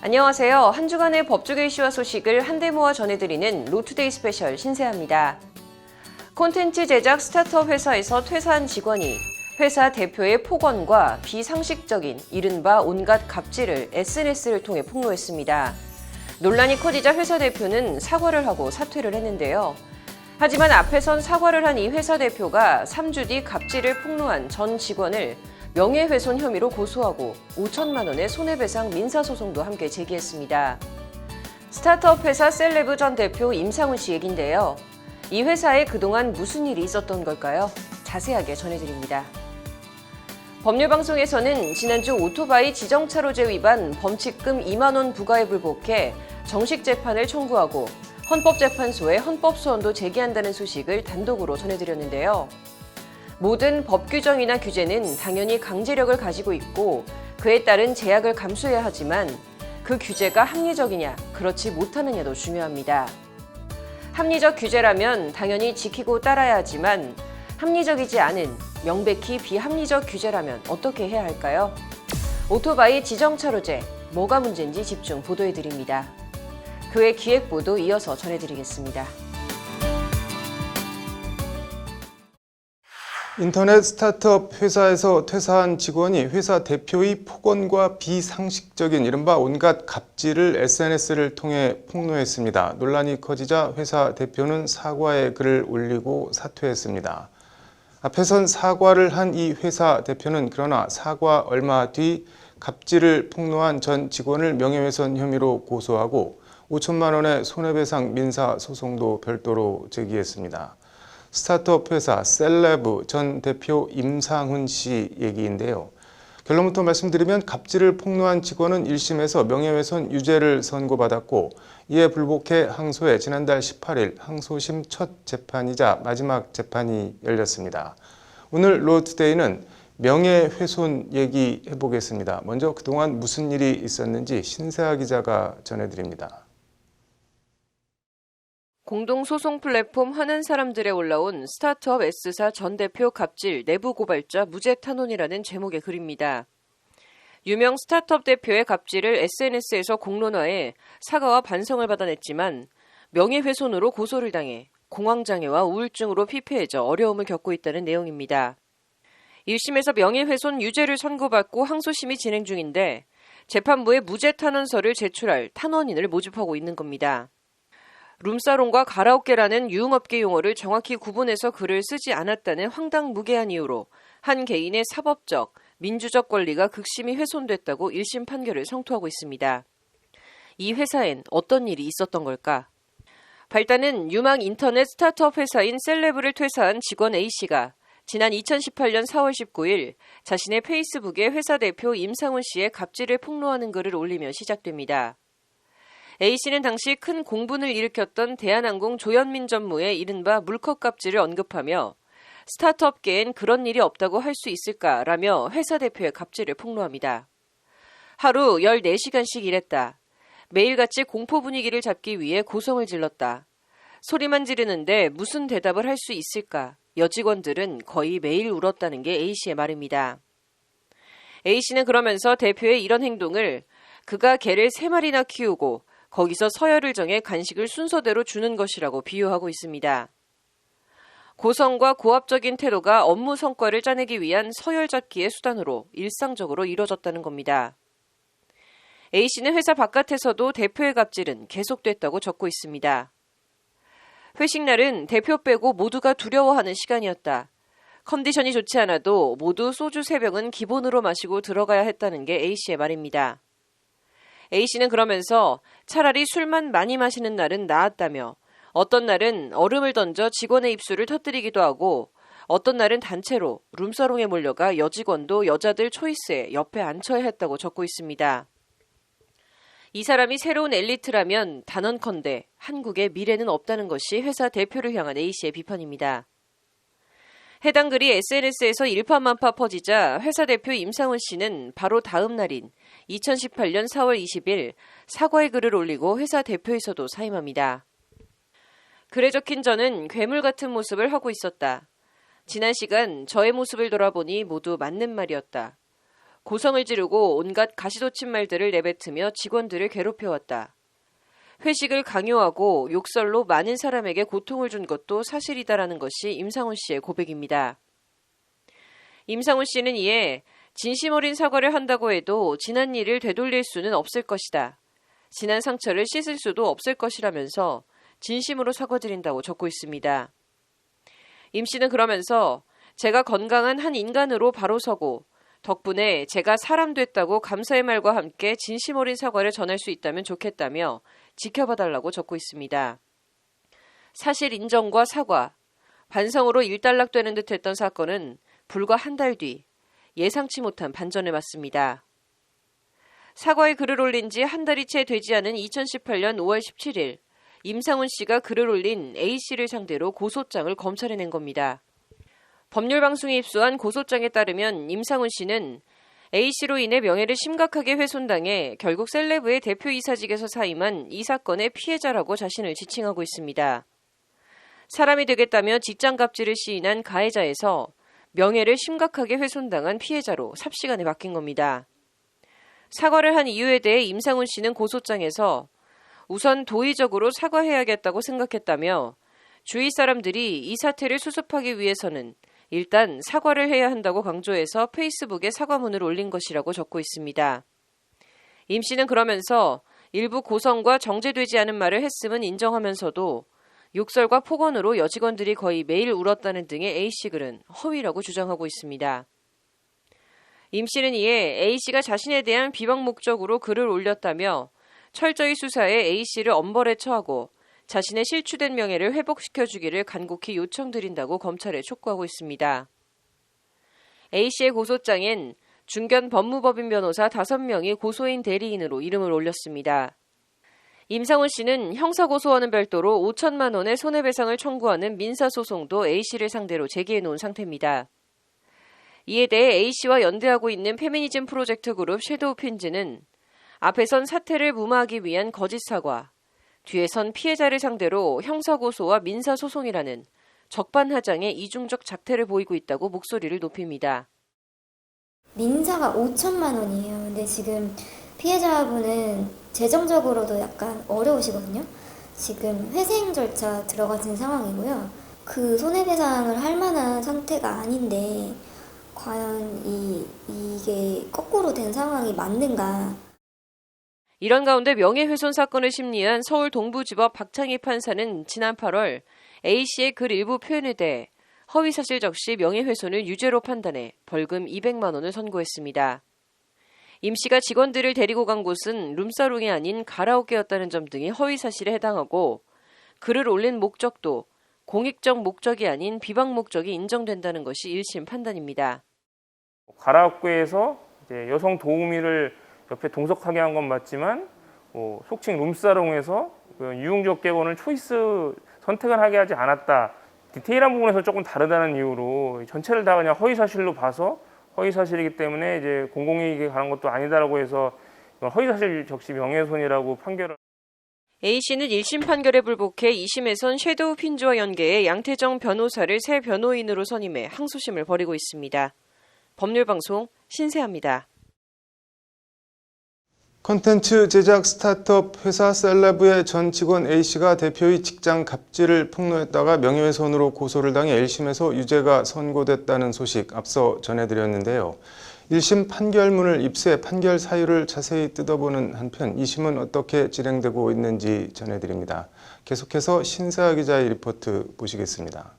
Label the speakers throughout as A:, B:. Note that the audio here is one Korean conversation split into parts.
A: 안녕하세요. 한 주간의 법조계 이슈와 소식을 한데 모아 전해드리는 로투데이 스페셜 신세아입니다. 콘텐츠 제작 스타트업 회사에서 퇴사한 직원이 회사 대표의 폭언과 비상식적인 이른바 온갖 갑질을 SNS를 통해 폭로했습니다. 논란이 커지자 회사 대표는 사과를 하고 사퇴를 했는데요. 하지만 앞에선 사과를 한 이 회사 대표가 3주 뒤 갑질을 폭로한 전 직원을 명예훼손 혐의로 고소하고 5천만 원의 손해배상 민사소송도 함께 제기했습니다. 스타트업 회사 셀레브 전 대표 임상훈 씨 얘긴데요. 이 회사에 그동안 무슨 일이 있었던 걸까요? 자세하게 전해드립니다. 법률방송에서는 지난주 오토바이 지정차로제 위반 범칙금 2만 원 부과에 불복해 정식 재판을 청구하고 헌법재판소에 헌법소원도 제기한다는 소식을 단독으로 전해드렸는데요. 모든 법 규정이나 규제는 당연히 강제력을 가지고 있고 그에 따른 제약을 감수해야 하지만 그 규제가 합리적이냐, 그렇지 못하느냐도 중요합니다. 합리적 규제라면 당연히 지키고 따라야 하지만 합리적이지 않은 명백히 비합리적 규제라면 어떻게 해야 할까요? 오토바이 지정차로제, 뭐가 문제인지 집중 보도해드립니다. 그 외 기획보도 이어서 전해드리겠습니다.
B: 인터넷 스타트업 회사에서 퇴사한 직원이 회사 대표의 폭언과 비상식적인 이른바 온갖 갑질을 SNS를 통해 폭로했습니다. 논란이 커지자 회사 대표는 사과의 글을 올리고 사퇴했습니다. 앞에선 사과를 한 이 회사 대표는 그러나 사과 얼마 뒤 갑질을 폭로한 전 직원을 명예훼손 혐의로 고소하고 5천만 원의 손해배상 민사소송도 별도로 제기했습니다. 스타트업 회사 셀레브 전 대표 임상훈 씨 얘기인데요. 결론부터 말씀드리면 갑질을 폭로한 직원은 1심에서 명예훼손 유죄를 선고받았고 이에 불복해 항소해 지난달 18일 항소심 첫 재판이자 마지막 재판이 열렸습니다. 오늘 로투데이는 명예훼손 얘기해보겠습니다. 먼저 그동안 무슨 일이 있었는지 신세아 기자가 전해드립니다.
A: 공동소송 플랫폼 하는 사람들에 올라온 스타트업 S사 전 대표 갑질 내부 고발자 무죄 탄원이라는 제목의 글입니다. 유명 스타트업 대표의 갑질을 SNS에서 공론화해 사과와 반성을 받아냈지만 명예훼손으로 고소를 당해 공황장애와 우울증으로 피폐해져 어려움을 겪고 있다는 내용입니다. 1심에서 명예훼손 유죄를 선고받고 항소심이 진행 중인데 재판부에 무죄 탄원서를 제출할 탄원인을 모집하고 있는 겁니다. 룸사롱과 가라오케라는 유흥업계 용어를 정확히 구분해서 글을 쓰지 않았다는 황당무계한 이유로 한 개인의 사법적, 민주적 권리가 극심히 훼손됐다고 1심 판결을 성토하고 있습니다. 이 회사엔 어떤 일이 있었던 걸까? 발단은 유망 인터넷 스타트업 회사인 셀레브를 퇴사한 직원 A씨가 지난 2018년 4월 19일 자신의 페이스북에 회사 대표 임상훈 씨의 갑질을 폭로하는 글을 올리며 시작됩니다. A씨는 당시 큰 공분을 일으켰던 대한항공 조현민 전무의 이른바 물컵 갑질을 언급하며 스타트업계엔 그런 일이 없다고 할 수 있을까라며 회사 대표의 갑질을 폭로합니다. 하루 14시간씩 일했다. 매일같이 공포 분위기를 잡기 위해 고성을 질렀다. 소리만 지르는데 무슨 대답을 할 수 있을까? 여직원들은 거의 매일 울었다는 게 A씨의 말입니다. A씨는 그러면서 대표의 이런 행동을 그가 개를 3마리나 키우고 거기서 서열을 정해 간식을 순서대로 주는 것이라고 비유하고 있습니다. 고성과 고압적인 태도가 업무 성과를 짜내기 위한 서열 잡기의 수단으로 일상적으로 이뤄졌다는 겁니다. A씨는 회사 바깥에서도 대표의 갑질은 계속됐다고 적고 있습니다. 회식 날은 대표 빼고 모두가 두려워하는 시간이었다. 컨디션이 좋지 않아도 모두 소주 3병은 기본으로 마시고 들어가야 했다는 게 A씨의 말입니다. A씨는 그러면서 차라리 술만 많이 마시는 날은 나았다며 어떤 날은 얼음을 던져 직원의 입술을 터뜨리기도 하고 어떤 날은 단체로 룸사롱에 몰려가 여직원도 여자들 초이스에 옆에 앉혀야 했다고 적고 있습니다. 이 사람이 새로운 엘리트라면 단언컨대 한국에 미래는 없다는 것이 회사 대표를 향한 A씨의 비판입니다. 해당 글이 SNS에서 일파만파 퍼지자 회사 대표 임상훈 씨는 바로 다음 날인 2018년 4월 20일 사과의 글을 올리고 회사 대표에서도 사임합니다. 글에 적힌 저는 괴물 같은 모습을 하고 있었다. 지난 시간 저의 모습을 돌아보니 모두 맞는 말이었다. 고성을 지르고 온갖 가시돋친 말들을 내뱉으며 직원들을 괴롭혀왔다. 회식을 강요하고 욕설로 많은 사람에게 고통을 준 것도 사실이다라는 것이 임상훈 씨의 고백입니다. 임상훈 씨는 이에 진심 어린 사과를 한다고 해도 지난 일을 되돌릴 수는 없을 것이다. 지난 상처를 씻을 수도 없을 것이라면서 진심으로 사과드린다고 적고 있습니다. 임 씨는 그러면서 제가 건강한 한 인간으로 바로 서고 덕분에 제가 사람 됐다고 감사의 말과 함께 진심 어린 사과를 전할 수 있다면 좋겠다며 지켜봐달라고 적고 있습니다. 사실 인정과 사과, 반성으로 일단락되는 듯했던 사건은 불과 한 달 뒤 예상치 못한 반전을 맞습니다. 사과의 글을 올린 지 한 달이 채 되지 않은 2018년 5월 17일 임상훈 씨가 글을 올린 A씨를 상대로 고소장을 검찰에 낸 겁니다. 법률방송에 입수한 고소장에 따르면 임상훈 씨는 A씨로 인해 명예를 심각하게 훼손당해 결국 셀레브의 대표이사직에서 사임한 이 사건의 피해자라고 자신을 지칭하고 있습니다. 사람이 되겠다며 직장갑질을 시인한 가해자에서 명예를 심각하게 훼손당한 피해자로 삽시간에 바뀐 겁니다. 사과를 한 이유에 대해 임상훈 씨는 고소장에서 우선 도의적으로 사과해야겠다고 생각했다며 주위 사람들이 이 사태를 수습하기 위해서는 일단 사과를 해야 한다고 강조해서 페이스북에 사과문을 올린 것이라고 적고 있습니다. 임 씨는 그러면서 일부 고성과 정제되지 않은 말을 했음은 인정하면서도 욕설과 폭언으로 여직원들이 거의 매일 울었다는 등의 A씨 글은 허위라고 주장하고 있습니다. 임 씨는 이에 A씨가 자신에 대한 비방 목적으로 글을 올렸다며 철저히 수사해 A씨를 엄벌에 처하고 자신의 실추된 명예를 회복시켜주기를 간곡히 요청드린다고 검찰에 촉구하고 있습니다. A씨의 고소장엔 중견 법무법인 변호사 5명이 고소인 대리인으로 이름을 올렸습니다. 임상훈 씨는 형사고소와는 별도로 5천만 원의 손해배상을 청구하는 민사소송도 A씨를 상대로 제기해놓은 상태입니다. 이에 대해 A씨와 연대하고 있는 페미니즘 프로젝트 그룹 섀도우 핀즈는 앞에선 사태를 무마하기 위한 거짓 사과, 뒤에선 피해자를 상대로 형사고소와 민사소송이라는 적반하장의 이중적 작태를 보이고 있다고 목소리를 높입니다.
C: 민사가 5천만 원이에요. 근데 지금 피해자분은 재정적으로도 약간 어려우시거든요. 지금 회생 절차 들어가진 상황이고요. 그 손해배상을 할 만한 상태가 아닌데 과연 이게 거꾸로 된 상황이 맞는가.
A: 이런 가운데 명예훼손 사건을 심리한 서울 동부지법 박창희 판사는 지난 8월 A씨의 글 일부 표현에 대해 허위사실 적시 명예훼손을 유죄로 판단해 벌금 200만 원을 선고했습니다. 임 씨가 직원들을 데리고 간 곳은 룸사롱이 아닌 가라오케였다는 점 등이 허위사실에 해당하고 글을 올린 목적도 공익적 목적이 아닌 비방 목적이 인정된다는 것이 1심 판단입니다.
D: 가라오케에서 이제 여성 도우미를 옆에 동석하게 한 건 맞지만 속칭 룸사롱에서 유흥적 객원을 초이스 선택을 하게 하지 않았다. 디테일한 부분에서 조금 다르다는 이유로 전체를 다 그냥 허위사실로 봐서 허위사실이기 때문에 이제 공공이익에 관한 것도 아니다라고 해서 이건 허위사실 적시 명예훼손이라고 판결을.
A: A씨는 1심 판결에 불복해 2심에선 섀도우 핀즈와 연계해 양태정 변호사를 새 변호인으로 선임해 항소심을 벌이고 있습니다. 법률방송 신세아입니다.
B: 콘텐츠 제작 스타트업 회사 셀레브의 전 직원 A씨가 대표의 직장 갑질을 폭로했다가 명예훼손으로 고소를 당해 1심에서 유죄가 선고됐다는 소식 앞서 전해드렸는데요. 1심 판결문을 입수해 판결 사유를 자세히 뜯어보는 한편 2심은 어떻게 진행되고 있는지 전해드립니다. 계속해서 신세아 기자의 리포트 보시겠습니다.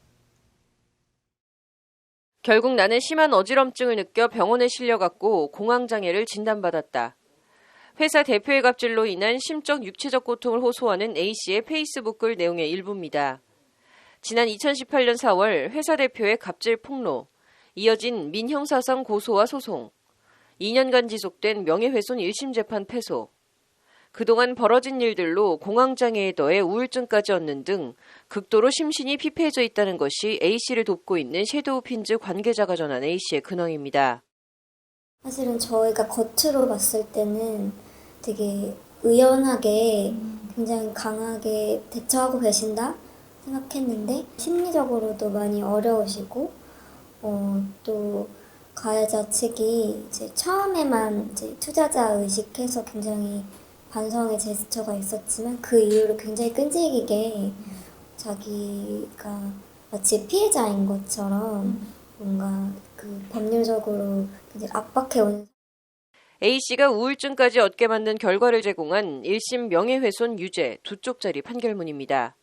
A: 결국 나는 심한 어지럼증을 느껴 병원에 실려갔고 공황장애를 진단받았다. 회사 대표의 갑질로 인한 심적 육체적 고통을 호소하는 A씨의 페이스북 글 내용의 일부입니다. 지난 2018년 4월 회사 대표의 갑질 폭로, 이어진 민형사상 고소와 소송, 2년간 지속된 명예훼손 1심 재판 패소, 그동안 벌어진 일들로 공황장애에 더해 우울증까지 얻는 등 극도로 심신이 피폐해져 있다는 것이 A씨를 돕고 있는 섀도우 핀즈 관계자가 전한 A씨의 근황입니다.
C: 사실은 저희가 겉으로 봤을 때는 되게 의연하게 굉장히 강하게 대처하고 계신다 생각했는데 심리적으로도 많이 어려우시고 또 가해자 측이 이제 처음에만 이제 투자자 의식해서 굉장히 반성의 제스처가 있었지만 그 이후로 굉장히 끈질기게 자기가 마치 피해자인 것처럼 뭔가 그 법률적으로 굉장히 압박해온.
A: A씨가 우울증까지 얻게 만든 결과를 제공한 1심 명예훼손 유죄 두 쪽짜리 판결문입니다.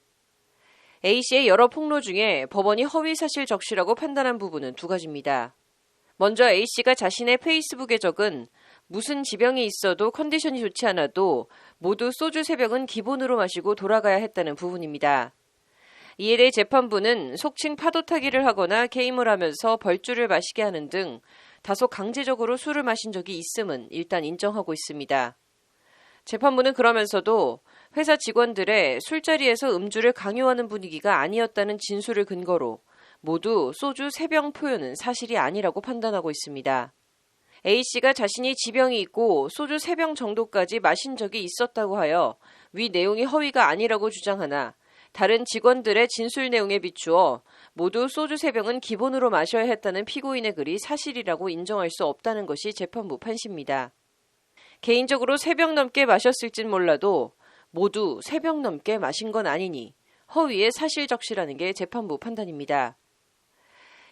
A: A씨의 여러 폭로 중에 법원이 허위사실 적시라고 판단한 부분은 두 가지입니다. 먼저 A씨가 자신의 페이스북에 적은 무슨 지병이 있어도 컨디션이 좋지 않아도 모두 소주 3병은 기본으로 마시고 돌아가야 했다는 부분입니다. 이에 대해 재판부는 속칭 파도 타기를 하거나 게임을 하면서 벌주를 마시게 하는 등 다소 강제적으로 술을 마신 적이 있음은 일단 인정하고 있습니다. 재판부는 그러면서도 회사 직원들의 술자리에서 음주를 강요하는 분위기가 아니었다는 진술을 근거로 모두 소주 3병 표현은 사실이 아니라고 판단하고 있습니다. A씨가 자신이 지병이 있고 소주 3병 정도까지 마신 적이 있었다고 하여 위 내용이 허위가 아니라고 주장하나 다른 직원들의 진술 내용에 비추어 모두 소주 3병은 기본으로 마셔야 했다는 피고인의 글이 사실이라고 인정할 수 없다는 것이 재판부 판시입니다. 개인적으로 3병 넘게 마셨을진 몰라도 모두 3병 넘게 마신 건 아니니 허위의 사실 적시라는 게 재판부 판단입니다.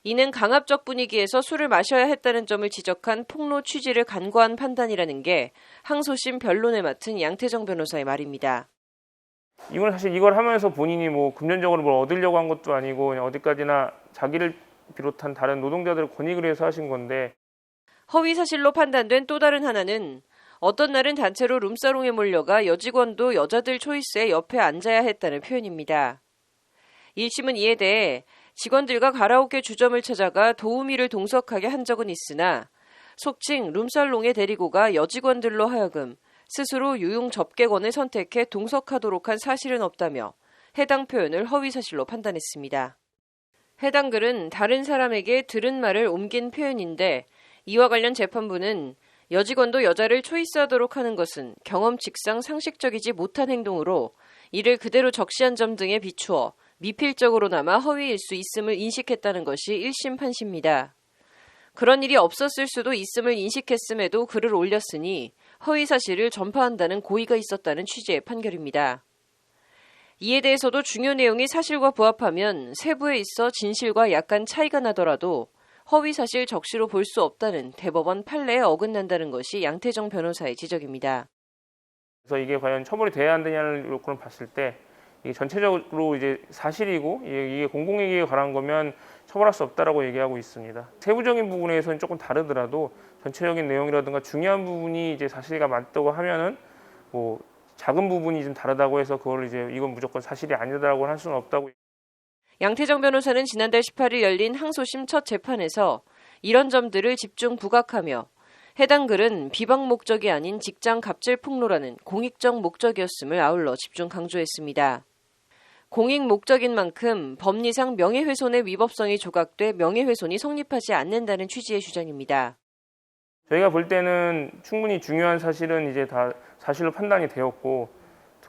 A: 이는 강압적 분위기에서 술을 마셔야 했다는 점을 지적한 폭로 취지를 간과한 판단이라는 게 항소심 변론을 맡은 양태정 변호사의 말입니다.
D: 이건 사실 이걸 하면서 본인이 뭐 금전적으로 뭘 얻으려고 한 것도 아니고 그냥 어디까지나 자기를 비롯한 다른 노동자들을 권익을 위해서 하신 건데,
A: 허위 사실로 판단된 또 다른 하나는 어떤 날은 단체로 룸사롱에 몰려가 여직원도 여자들 초이스에 옆에 앉아야 했다는 표현입니다. 1심은 이에 대해 직원들과 가라오케 주점을 찾아가 도우미를 동석하게 한 적은 있으나 속칭 룸살롱에 데리고 가 여직원들로 하여금 스스로 유용 접객원을 선택해 동석하도록 한 사실은 없다며 해당 표현을 허위사실로 판단했습니다. 해당 글은 다른 사람에게 들은 말을 옮긴 표현인데 이와 관련 재판부는 여직원도 여자를 초이스하도록 하는 것은 경험칙상 상식적이지 못한 행동으로 이를 그대로 적시한 점 등에 비추어 미필적으로나마 허위일 수 있음을 인식했다는 것이 1심 판시입니다. 그런 일이 없었을 수도 있음을 인식했음에도 글을 올렸으니 허위 사실을 전파한다는 고의가 있었다는 취지의 판결입니다. 이에 대해서도 중요 내용이 사실과 부합하면 세부에 있어 진실과 약간 차이가 나더라도 허위 사실 적시로 볼 수 없다는 대법원 판례에 어긋난다는 것이 양태정 변호사의 지적입니다.
D: 그래서 이게 과연 처벌이 돼야 안 되냐를 요건을 봤을 때 이게 전체적으로 이제 사실이고 이게 공공이익에 관한 거면 처벌할 수 없다라고 얘기하고 있습니다. 세부적인 부분에서는 조금 다르더라도 전체적인 내용이라든가 중요한 부분이 이제 사실과 맞다고 하면은 뭐 작은 부분이 좀 다르다고 해서 그걸 이제 이건 무조건 사실이 아니다라고 할 수는 없다고.
A: 양태정 변호사는 지난달 18일 열린 항소심 첫 재판에서 이런 점들을 집중 부각하며 해당 글은 비방 목적이 아닌 직장 갑질 폭로라는 공익적 목적이었음을 아울러 집중 강조했습니다. 공익 목적인 만큼 법리상 명예훼손의 위법성이 조각돼 명예훼손이 성립하지 않는다는 취지의 주장입니다.
D: 저희가 볼 때는 충분히 중요한 사실은 이제 다 사실로 판단이 되었고,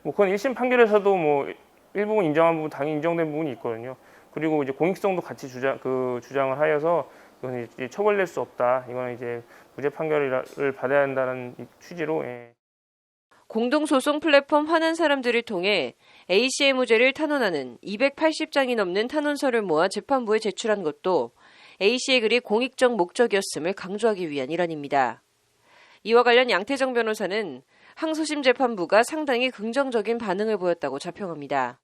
D: 뭐 그건 1심 판결에서도 뭐 일부분 인정한 부분, 당연히 인정된 부분이 있거든요. 그리고 이제 공익성도 같이 주장을 하여서 이건 이제 처벌될 수 없다. 이거는 이제 무죄 판결을 받아야 한다는 취지로.
A: 공동소송 플랫폼 화난 사람들을 통해 A씨의 무죄를 탄원하는 280장이 넘는 탄원서를 모아 재판부에 제출한 것도 A씨의 글이 공익적 목적이었음을 강조하기 위한 일환입니다. 이와 관련 양태정 변호사는 항소심 재판부가 상당히 긍정적인 반응을 보였다고 자평합니다.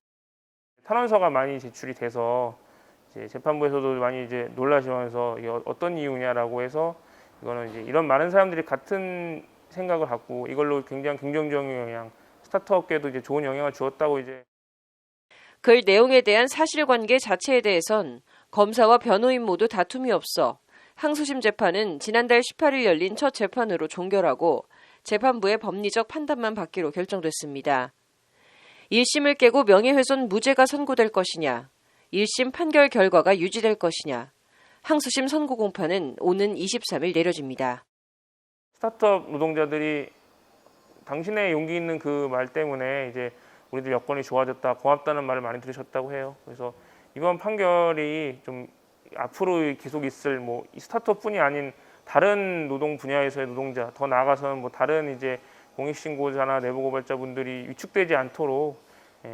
D: 탄원서가 많이 제출이 돼서 이제 재판부에서도 많이 이제 놀라시면서 이게 어떤 이유냐라고 해서 이거는 이제 이런 많은 사람들이 같은 생각을 갖고 이걸로 굉장히 긍정적인 영향, 스타트업계도 이제 좋은 영향을 주었다고 이제.
A: 글 내용에 대한 사실관계 자체에 대해선 검사와 변호인 모두 다툼이 없어 항소심 재판은 지난달 18일 열린 첫 재판으로 종결하고 재판부의 법리적 판단만 받기로 결정됐습니다. 1심을 깨고 명예훼손 무죄가 선고될 것이냐, 1심 판결 결과가 유지될 것이냐, 항소심 선고 공판은 오는 23일 내려집니다.
D: 스타트업 노동자들이 당신의 용기 있는 그 말 때문에 이제 우리들 여건이 좋아졌다, 고맙다는 말을 많이 들으셨다고 해요. 그래서 이번 판결이 좀 앞으로 계속 있을 뭐 이 스타트업뿐이 아닌 다른 노동 분야에서의 노동자, 더 나아가서는 뭐 다른 이제 공익신고자나 내부고발자분들이 위축되지 않도록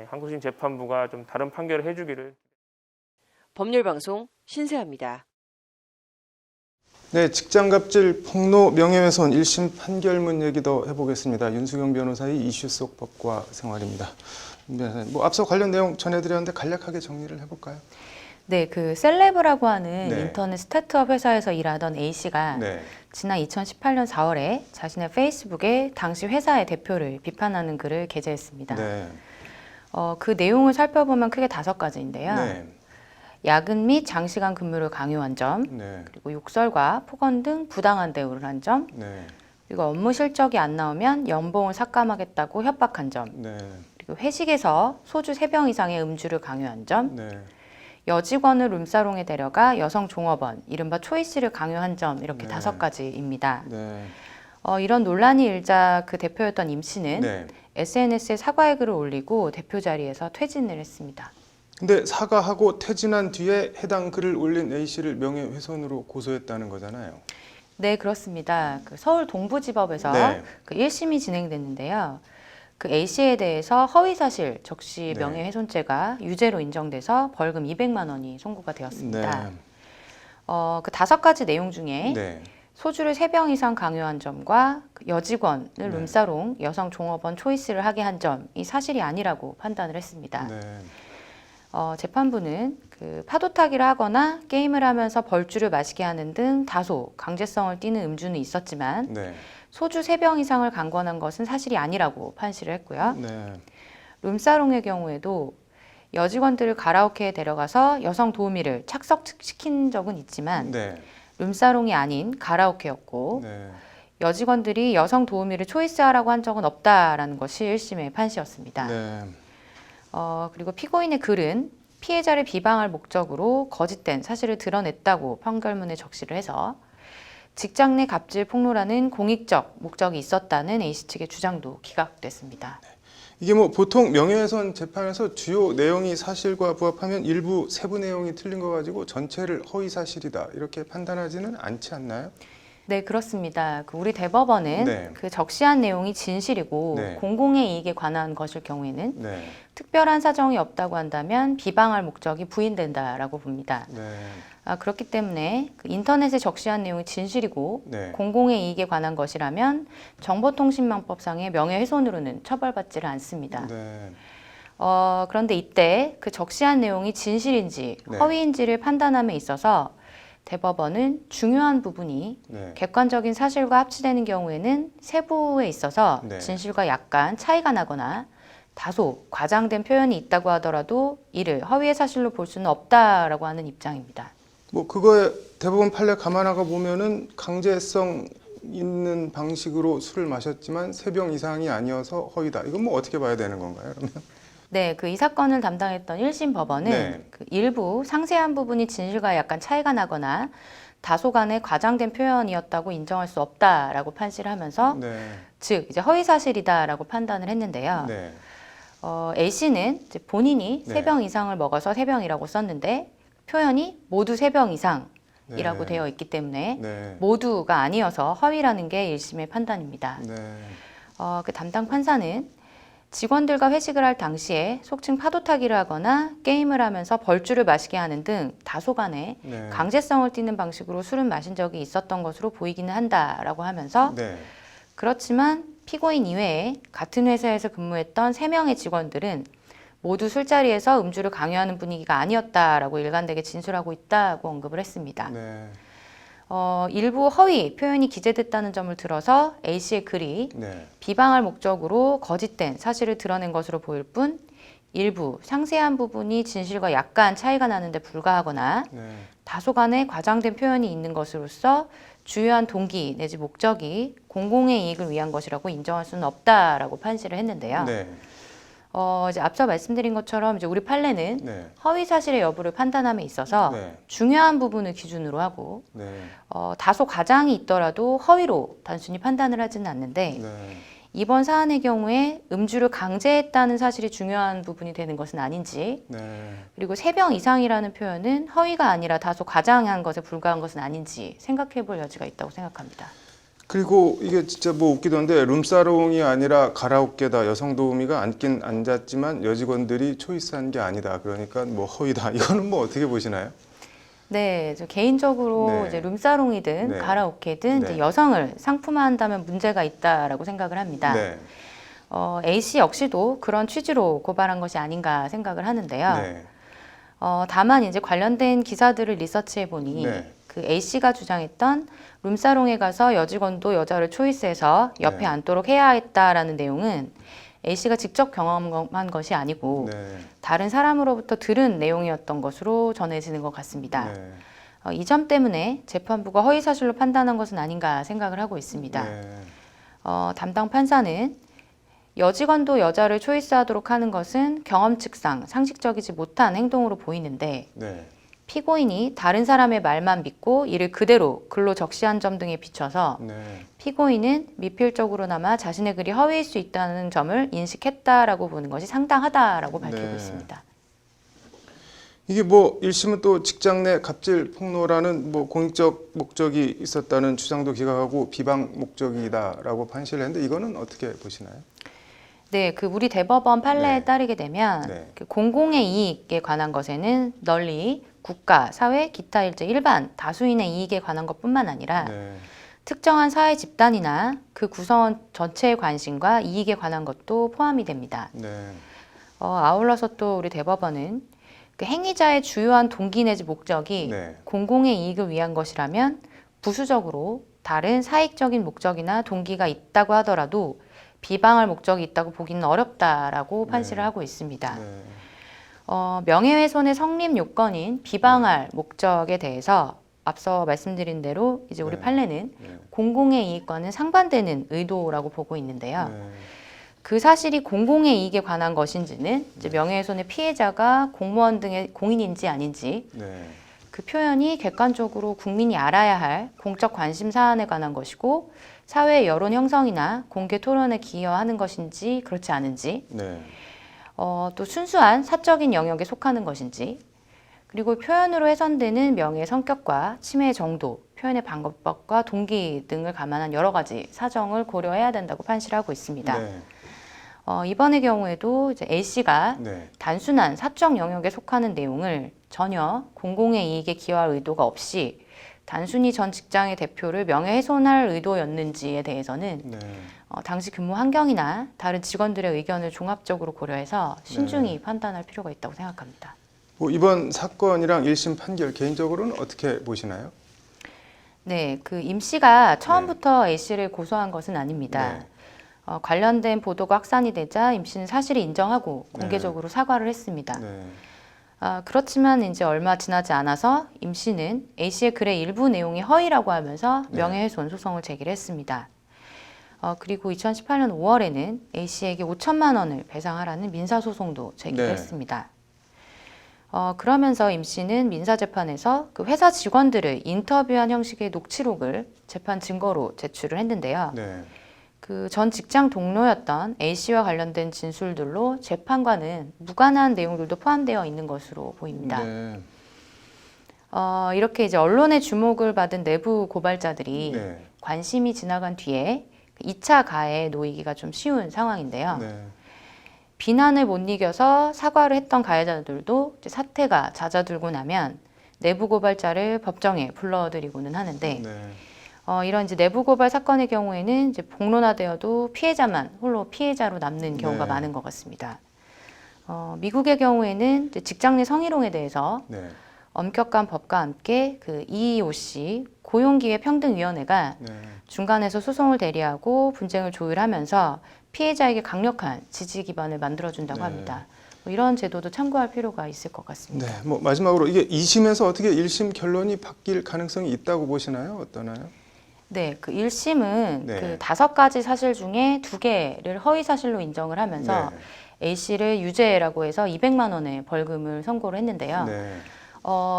D: 항소심 재판부가 좀 다른 판결을 해주기를.
A: 법률방송 신세아입니다.
B: 네, 직장갑질, 폭로, 명예훼손 1심 판결문 얘기도 해보겠습니다. 윤수경 변호사의 이슈 속 법과 생활입니다. 윤 변호사님, 뭐 앞서 관련 내용 전해드렸는데 간략하게 정리를 해볼까요?
E: 네, 그 셀레브라고 하는
B: 네.
E: 인터넷 스타트업 회사에서 일하던 A씨가
B: 네,
E: 지난 2018년 4월에 자신의 페이스북에 당시 회사의 대표를 비판하는 글을 게재했습니다.
B: 네,
E: 그 내용을 살펴보면 크게 5가지인데요.
B: 네,
E: 야근 및 장시간 근무를 강요한 점,
B: 네,
E: 그리고 욕설과 폭언 등 부당한 대우를 한 점,
B: 네,
E: 그리고 업무 실적이 안 나오면 연봉을 삭감하겠다고 협박한 점,
B: 네,
E: 그리고 회식에서 소주 3병 이상의 음주를 강요한 점,
B: 네,
E: 여직원을 룸사롱에 데려가 여성 종업원, 이른바 초이스를 강요한 점, 이렇게
B: 네.
E: 5가지입니다.
B: 네,
E: 이런 논란이 일자 그 대표였던 임 씨는
B: 네.
E: SNS에 사과의 글을 올리고 대표 자리에서 퇴진을 했습니다.
B: 근데 사과하고 퇴진한 뒤에 해당 글을 올린 A씨를 명예훼손으로 고소했다는 거잖아요.
E: 네, 그렇습니다. 그 서울 동부지법에서
B: 네.
E: 그 1심이 진행됐는데요. 그 A씨에 대해서 허위사실 적시
B: 네.
E: 명예훼손죄가 유죄로 인정돼서 벌금 200만 원이 선고가 되었습니다.
B: 네,
E: 그 5가지 내용 중에
B: 네,
E: 소주를 3병 이상 강요한 점과 그 여직원을
B: 네.
E: 룸사롱 여성 종업원 초이스를 하게 한 점이 사실이 아니라고 판단을 했습니다.
B: 네,
E: 재판부는 그 파도타기를 하거나 게임을 하면서 벌주를 마시게 하는 등 다소 강제성을 띠는 음주는 있었지만
B: 네,
E: 소주 3병 이상을 강권한 것은 사실이 아니라고 판시를 했고요.
B: 네,
E: 룸사롱의 경우에도 여직원들을 가라오케에 데려가서 여성 도우미를 착석시킨 적은 있지만
B: 네,
E: 룸사롱이 아닌 가라오케였고
B: 네,
E: 여직원들이 여성 도우미를 초이스하라고 한 적은 없다라는 것이 1심의 판시였습니다.
B: 네,
E: 그리고 피고인의 글은 피해자를 비방할 목적으로 거짓된 사실을 드러냈다고 판결문에 적시를 해서 직장 내 갑질 폭로라는 공익적 목적이 있었다는 A씨 측의 주장도 기각됐습니다.
B: 이게 뭐 보통 명예훼손 재판에서 주요 내용이 사실과 부합하면 일부 세부 내용이 틀린 거 가지고 전체를 허위 사실이다 이렇게 판단하지는 않지 않나요?
E: 네, 그렇습니다. 우리 대법원은
B: 네.
E: 그 적시한 내용이 진실이고
B: 네.
E: 공공의 이익에 관한 것일 경우에는
B: 네,
E: 특별한 사정이 없다고 한다면 비방할 목적이 부인된다라고 봅니다.
B: 네,
E: 그렇기 때문에 그 인터넷에 적시한 내용이 진실이고
B: 네,
E: 공공의 이익에 관한 것이라면 정보통신망법상의 명예훼손으로는 처벌받지를 않습니다.
B: 네,
E: 그런데 이때 그 적시한 내용이 진실인지
B: 네.
E: 허위인지를 판단함에 있어서 대법원은 중요한 부분이
B: 네,
E: 객관적인 사실과 합치되는 경우에는 세부에 있어서
B: 네.
E: 진실과 약간 차이가 나거나 다소 과장된 표현이 있다고 하더라도 이를 허위의 사실로 볼 수는 없다라고 하는 입장입니다.
B: 뭐 그거에 대법원 판례 감안하고 보면은 강제성 있는 방식으로 술을 마셨지만 3병 이상이 아니어서 허위다. 이건 뭐 어떻게 봐야 되는 건가요? 그러면?
E: 네, 이 사건을 담당했던 1심 법원은
B: 네.
E: 일부 상세한 부분이 진실과 약간 차이가 나거나 다소간의 과장된 표현이었다고 인정할 수 없다라고 판시를 하면서
B: 네,
E: 즉 이제 허위 사실이다라고 판단을 했는데요.
B: 네,
E: A씨는 이제 본인이
B: 네.
E: 3병 이상을 먹어서 3병이라고 썼는데 표현이 모두 3병 이상이라고
B: 네.
E: 되어 있기 때문에
B: 네,
E: 모두가 아니어서 허위라는 게 1심의 판단입니다.
B: 네,
E: 그 담당 판사는 직원들과 회식을 할 당시에 속칭 파도타기를 하거나 게임을 하면서 벌주를 마시게 하는 등 다소간의
B: 네.
E: 강제성을 띠는 방식으로 술을 마신 적이 있었던 것으로 보이기는 한다라고 하면서
B: 네,
E: 그렇지만 피고인 이외에 같은 회사에서 근무했던 3명의 직원들은 모두 술자리에서 음주를 강요하는 분위기가 아니었다라고 일관되게 진술하고 있다고 언급을 했습니다.
B: 네,
E: 일부 허위 표현이 기재됐다는 점을 들어서 A씨의 글이
B: 네,
E: 비방할 목적으로 거짓된 사실을 드러낸 것으로 보일 뿐 일부 상세한 부분이 진실과 약간 차이가 나는데 불과하거나
B: 네,
E: 다소간의 과장된 표현이 있는 것으로서 주요한 동기 내지 목적이 공공의 이익을 위한 것이라고 인정할 수는 없다라고 판시를 했는데요.
B: 네,
E: 이제 앞서 말씀드린 것처럼 이제 우리 판례는
B: 네,
E: 허위 사실의 여부를 판단함에 있어서
B: 네.
E: 중요한 부분을 기준으로 하고
B: 네,
E: 다소 과장이 있더라도 허위로 단순히 판단을 하지는 않는데
B: 네,
E: 이번 사안의 경우에 음주를 강제했다는 사실이 중요한 부분이 되는 것은 아닌지,
B: 네.
E: 그리고 3병 이상이라는 표현은 허위가 아니라 다소 과장한 것에 불과한 것은 아닌지 생각해 볼 여지가 있다고 생각합니다.
B: 그리고 이게 진짜 뭐 웃기도 한데 룸사롱이 아니라 가라오케다. 여성 도우미가 앉긴 앉았지만 여직원들이 초이스한 게 아니다. 그러니까 뭐 허위다. 이거는 뭐 어떻게 보시나요?
E: 네, 저 개인적으로
B: 네.
E: 이제 룸사롱이든
B: 네.
E: 가라오케든
B: 네.
E: 이제 여성을 상품화한다면 문제가 있다라고 생각을 합니다.
B: 네.
E: A씨 역시도 그런 취지로 고발한 것이 아닌가 생각을 하는데요.
B: 네.
E: 다만 이제 관련된 기사들을 리서치해 보니
B: 네.
E: 그 A씨가 주장했던 룸사롱에 가서 여직원도 여자를 초이스해서 옆에
B: 네.
E: 앉도록 해야 했다라는 내용은 A씨가 직접 경험한 것이 아니고
B: 네.
E: 다른 사람으로부터 들은 내용이었던 것으로 전해지는 것 같습니다.
B: 네.
E: 이 점 때문에 재판부가 허위 사실로 판단한 것은 아닌가 생각을 하고 있습니다.
B: 네.
E: 담당 판사는 여직원도 여자를 초이스하도록 하는 것은 경험칙상 상식적이지 못한 행동으로 보이는데
B: 네.
E: 피고인이 다른 사람의 말만 믿고 이를 그대로 글로 적시한 점 등에 비춰서
B: 네.
E: 피고인은 미필적으로나마 자신의 글이 허위일 수 있다는 점을 인식했다라고 보는 것이 상당하다라고 밝히고
B: 네.
E: 있습니다.
B: 이게 뭐 1심은 또 직장 내 갑질 폭로라는 뭐 공익적 목적이 있었다는 주장도 기각하고 비방 목적이다라고 판시를 했는데 이거는 어떻게 보시나요?
E: 네, 그 우리 대법원 판례에
B: 네.
E: 따르게 되면
B: 네.
E: 그 공공의 이익에 관한 것에는 널리 국가, 사회, 기타 일제 일반 다수인의 이익에 관한 것뿐만 아니라
B: 네.
E: 특정한 사회 집단이나 그 구성원 전체의 관심과 이익에 관한 것도 포함이 됩니다.
B: 네.
E: 아울러서 또 우리 대법원은 그 행위자의 주요한 동기 내지 목적이
B: 네.
E: 공공의 이익을 위한 것이라면 부수적으로 다른 사익적인 목적이나 동기가 있다고 하더라도 비방할 목적이 있다고 보기는 어렵다라고 판시를 하고 있습니다.
B: 네.
E: 명예훼손의 성립 요건인 비방할 목적에 대해서 앞서 말씀드린 대로 이제 우리
B: 네.
E: 판례는
B: 네.
E: 공공의 이익과는 상반되는 의도라고 보고 있는데요.
B: 네.
E: 그 사실이 공공의 이익에 관한 것인지는 이제 명예훼손의 피해자가 공무원 등의 공인인지 아닌지
B: 네.
E: 그 표현이 객관적으로 국민이 알아야 할 공적 관심 사안에 관한 것이고 사회 여론 형성이나 공개 토론에 기여하는 것인지 그렇지 않은지
B: 네.
E: 또 순수한 사적인 영역에 속하는 것인지 그리고 표현으로 훼손되는 명예의 성격과 침해의 정도, 표현의 방법과 동기 등을 감안한 여러 가지 사정을 고려해야 된다고 판시를 하고 있습니다.
B: 네.
E: 이번의 경우에도 이제 A씨가
B: 네.
E: 단순한 사적 영역에 속하는 내용을 전혀 공공의 이익에 기여할 의도가 없이 단순히 전 직장의 대표를 명예훼손할 의도였는지에 대해서는
B: 네.
E: 당시 근무 환경이나 다른 직원들의 의견을 종합적으로 고려해서 신중히 판단할 필요가 있다고 생각합니다.
B: 뭐 이번 사건이랑 1심 판결 개인적으로는 어떻게 보시나요?
E: 네, 그 임 씨가 처음부터 A 씨를 고소한 것은 아닙니다.
B: 네.
E: 관련된 보도가 확산이 되자 임 씨는 사실을 인정하고 공개적으로 사과를 했습니다.
B: 네.
E: 그렇지만 이제 얼마 지나지 않아서 임 씨는 A 씨의 글의 일부 내용이 허위라고 하면서 명예훼손 소송을 제기를 했습니다. 그리고 2018년 5월에는 A 씨에게 5천만 원을 배상하라는 민사소송도 제기를
B: 네.
E: 했습니다. 그러면서 임 씨는 민사재판에서 그 회사 직원들을 인터뷰한 형식의 녹취록을 재판 증거로 제출을 했는데요.
B: 네.
E: 그 전 직장 동료였던 A 씨와 관련된 진술들로 재판과는 무관한 내용들도 포함되어 있는 것으로 보입니다.
B: 네.
E: 이렇게 이제 언론의 주목을 받은 내부 고발자들이
B: 네.
E: 관심이 지나간 뒤에 2차 가해에 놓이기가 좀 쉬운 상황인데요.
B: 네.
E: 비난을 못 이겨서 사과를 했던 가해자들도 이제 사태가 잦아들고 나면 내부 고발자를 법정에 불러들이고는 하는데
B: 네.
E: 이런 이제 내부 고발 사건의 경우에는 이제 폭로나되어도 피해자만 홀로 피해자로 남는 경우가
B: 네.
E: 많은 것 같습니다. 미국의 경우에는 이제 직장 내 성희롱에 대해서
B: 네.
E: 엄격한 법과 함께 그 EEOC 고용기회평등위원회가
B: 네.
E: 중간에서 소송을 대리하고 분쟁을 조율하면서 피해자에게 강력한 지지 기반을 만들어준다고
B: 네.
E: 합니다. 이런 제도도 참고할 필요가 있을 것 같습니다.
B: 네. 뭐 마지막으로 이게 2심에서 어떻게 1심 결론이 바뀔 가능성이 있다고 보시나요? 어떠나요?
E: 네, 그 1심은
B: 네.
E: 그 5가지 사실 중에 2개를 허위 사실로 인정을 하면서
B: 네.
E: A 씨를 유죄라고 해서 200만 원의 벌금을 선고를 했는데요.
B: 네.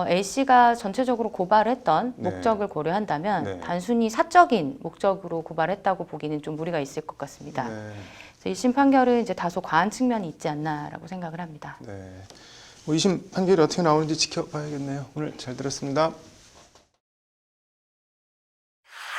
E: A씨가 전체적으로 고발을 했던
B: 네.
E: 목적을 고려한다면
B: 네.
E: 단순히 사적인 목적으로 고발했다고 보기는 좀 무리가 있을 것 같습니다.
B: 네.
E: 그래서 1심 판결은 이제 다소 과한 측면이 있지 않나라고 생각을 합니다.
B: 네. 2심 판결이 어떻게 나오는지 지켜봐야겠네요. 오늘 잘 들었습니다.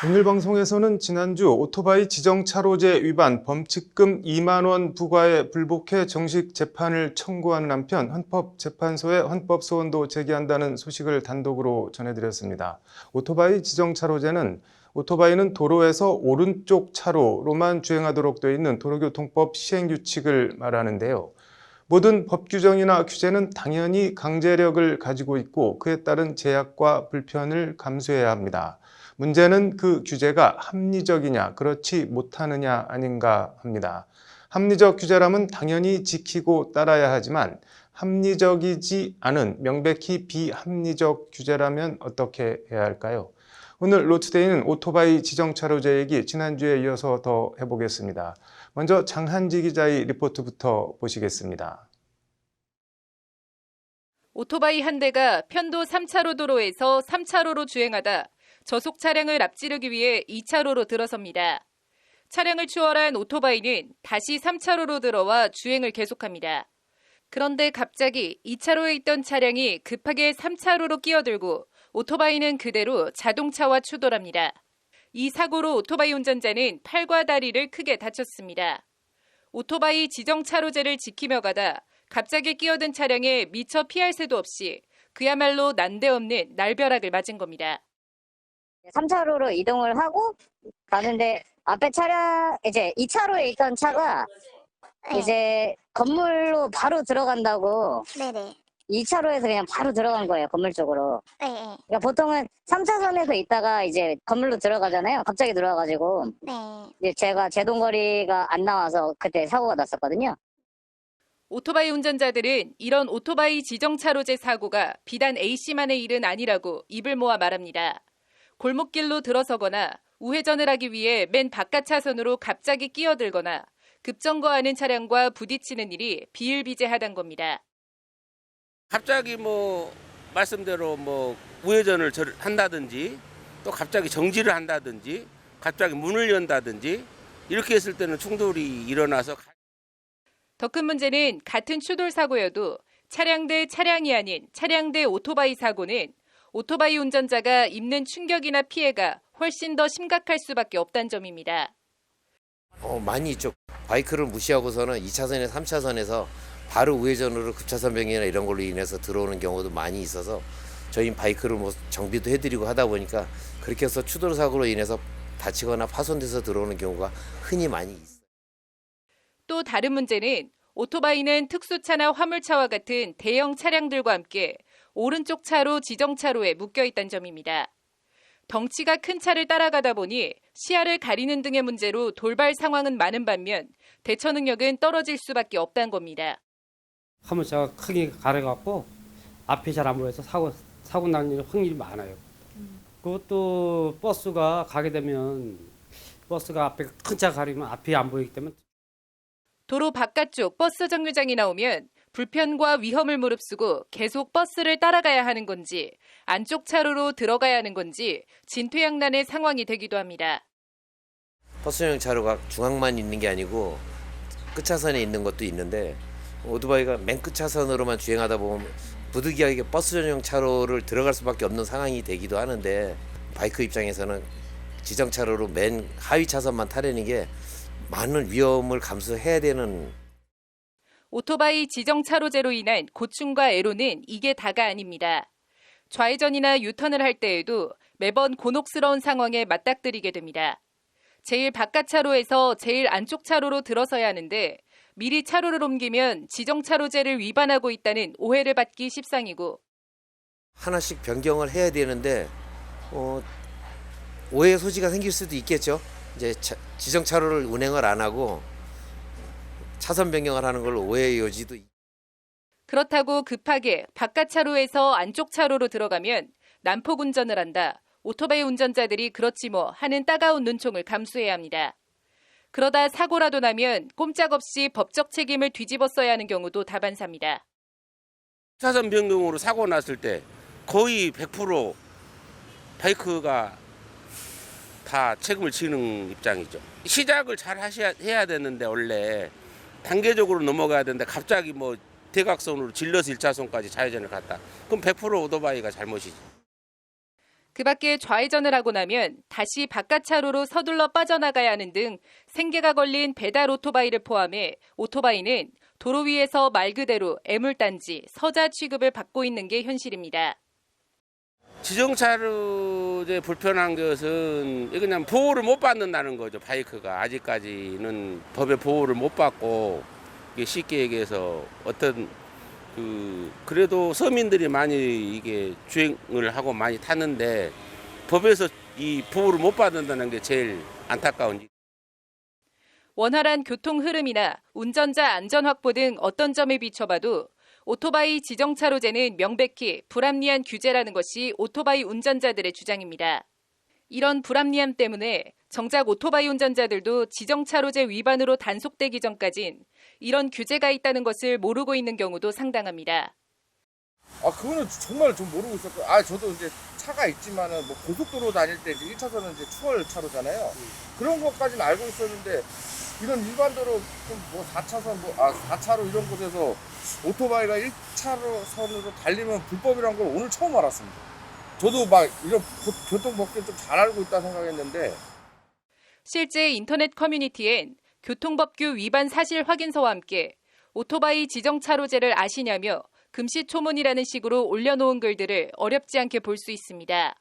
B: 오늘 방송에서는 지난주 오토바이 지정차로제 위반 범칙금 2만 원 부과에 불복해 정식 재판을 청구하는 한편 헌법재판소에 헌법소원도 제기한다는 소식을 단독으로 전해드렸습니다. 오토바이 지정차로제는 오토바이는 도로에서 오른쪽 차로로만 주행하도록 되어 있는 도로교통법 시행규칙을 말하는데요. 모든 법 규정이나 규제는 당연히 강제력을 가지고 있고 그에 따른 제약과 불편을 감수해야 합니다. 문제는 그 규제가 합리적이냐 그렇지 못하느냐 아닌가 합니다. 합리적 규제라면 당연히 지키고 따라야 하지만 합리적이지 않은 명백히 비합리적 규제라면 어떻게 해야 할까요? 오늘 로투데이는 오토바이 지정차로제 얘기 지난주에 이어서 더 해보겠습니다. 먼저 장한지 기자의 리포트부터 보시겠습니다.
F: 오토바이 한 대가 편도 3차로 도로에서 3차로로 주행하다 저속 차량을 앞지르기 위해 2차로로 들어섭니다. 차량을 추월한 오토바이는 다시 3차로로 들어와 주행을 계속합니다. 그런데 갑자기 2차로에 있던 차량이 급하게 3차로로 끼어들고 오토바이는 그대로 자동차와 추돌합니다. 이 사고로 오토바이 운전자는 팔과 다리를 크게 다쳤습니다. 오토바이 지정차로제를 지키며 가다 갑자기 끼어든 차량에 미처 피할 새도 없이 그야말로 난데없는 날벼락을 맞은 겁니다.
G: 3차로로 이동을 하고 가는데 앞에 차량 이제 2차로에 있던 차가
H: 네.
G: 이제 건물로 바로 들어간다고
H: 네네.
G: 2차로에서 그냥 바로 들어간 거예요, 건물 쪽으로.
H: 네.
G: 그러니까 보통은 3차선에서 있다가 이제 건물로 들어가잖아요. 갑자기 들어와가지고
H: 네.
G: 이제 제가 제동거리가 안 나와서 그때 사고가 났었거든요.
F: 오토바이 운전자들은 이런 오토바이 지정차로제 사고가 비단 A씨만의 일은 아니라고 입을 모아 말합니다. 골목길로 들어서거나 우회전을 하기 위해 맨 바깥 차선으로 갑자기 끼어들거나 급정거하는 차량과 부딪히는 일이 비일비재하단 겁니다.
I: 갑자기 말씀대로 우회전을 한다든지 또 갑자기 정지를 한다든지 갑자기 문을 연다든지 이렇게 했을 때는 충돌이 일어나서
F: 더 큰 문제는 같은 추돌 사고여도 차량 대 차량이 아닌 차량 대 오토바이 사고는 오토바이 운전자가 입는 충격이나 피해가 훨씬 더 심각할 수밖에 없다는 점입니다.
J: 많이 있죠. 바이크를 무시하고서는 2차선에 3차선에서 바로 우회전으로 급차선 변경이나 이런 걸로 인해서 들어오는 경우도 많이 있어서 저희 바이크를 정비도 해드리고 하다 보니까 그렇게 해서 추돌 사고로 인해서 다치거나 파손돼서 들어오는 경우가 흔히 많이 있어요.
F: 또 다른 문제는 오토바이는 특수차나 화물차와 같은 대형 차량들과 함께 오른쪽 차로 지정차로에 묶여 있다는 점입니다. 덩치가 큰 차를 따라가다 보니 시야를 가리는 등의 문제로 돌발 상황은 많은 반면 대처 능력은 떨어질 수밖에 없다는 겁니다.
K: 화물차가 크게 가려갖고 앞에 잘 안 보여서 사고 나는 확률이 많아요. 그것도 버스가 가게 되면 버스가 앞에 큰 차 가리면 앞이 안 보이기 때문에
F: 도로 바깥쪽 버스 정류장이 나오면 불편과 위험을 무릅쓰고 계속 버스를 따라가야 하는 건지 안쪽 차로로 들어가야 하는 건지 진퇴양난의 상황이 되기도 합니다.
J: 버스용 차로가 중앙만 있는 게 아니고 끝차선에 있는 것도 있는데 오토바이가 맨 끝차선으로만 주행하다 보면 부득이하게 버스 전용 차로를 들어갈 수밖에 없는 상황이 되기도 하는데 바이크 입장에서는 지정 차로로 맨 하위 차선만 타려는 게 많은 위험을 감수해야 되는.
F: 오토바이 지정차로제로 인한 고충과 애로는 이게 다가 아닙니다. 좌회전이나 유턴을 할 때에도 매번 곤혹스러운 상황에 맞닥뜨리게 됩니다. 제일 바깥 차로에서 제일 안쪽 차로로 들어서야 하는데 미리 차로를 옮기면 지정차로제를 위반하고 있다는 오해를 받기 십상이고
J: 하나씩 변경을 해야 되는데 오해 소지가 생길 수도 있겠죠. 이제 지정 차로를 운행을 안 하고 차선 변경을 하는 걸로 오해의 여지도.
F: 그렇다고 급하게 바깥 차로에서 안쪽 차로로 들어가면 난폭 운전을 한다. 오토바이 운전자들이 그렇지 뭐 하는 따가운 눈총을 감수해야 합니다. 그러다 사고라도 나면 꼼짝없이 법적 책임을 뒤집어 써야 하는 경우도 다반사입니다.
I: 차선 변경으로 사고 났을 때 거의 100% 바이크가 다 책임을 지는 입장이죠. 시작을 잘 해야 되는데 원래 단계적으로 넘어가야 되는데 갑자기 뭐 대각선으로 질러서 1차선까지 좌회전을 갔다. 그럼 100% 오토바이가 잘못이지.
F: 그 밖에 좌회전을 하고 나면 다시 바깥 차로로 서둘러 빠져나가야 하는 등 생계가 걸린 배달 오토바이를 포함해 오토바이는 도로 위에서 말 그대로 애물단지, 서자 취급을 받고 있는 게 현실입니다.
I: 지정차로제 불편한 것은 그냥 보호를 못 받는다는 거죠. 바이크가 아직까지는 법의 보호를 못 받고 쉽게 얘기해서 어떤 그래도 서민들이 많이 이게 주행을 하고 많이 타는데 법에서 이 보호를 못 받는다는 게 제일 안타까운 일.
F: 원활한 교통 흐름이나 운전자 안전 확보 등 어떤 점에 비춰봐도 오토바이 지정차로제는 명백히 불합리한 규제라는 것이 오토바이 운전자들의 주장입니다. 이런 불합리함 때문에 정작 오토바이 운전자들도 지정차로제 위반으로 단속되기 전까진 이런 규제가 있다는 것을 모르고 있는 경우도 상당합니다.
H: 그거는 정말 좀 모르고 있었고, 저도 이제 차가 있지만은 뭐 고속도로 다닐 때 이제 1차선은 이제 추월 차로잖아요. 그런 것까지는 알고 있었는데 이런 일반도로 뭐 4차선 4차로 이런 곳에서 오토바이가 1차로선으로 달리면 불법이란 걸 오늘 처음 알았습니다. 저도 막 이런 교통법규 좀 잘 알고 있다 생각했는데
F: 실제 인터넷 커뮤니티엔 교통법규 위반 사실 확인서와 함께 오토바이 지정차로제를 아시냐며 금시초문이라는 식으로 올려놓은 글들을 어렵지 않게 볼 수 있습니다.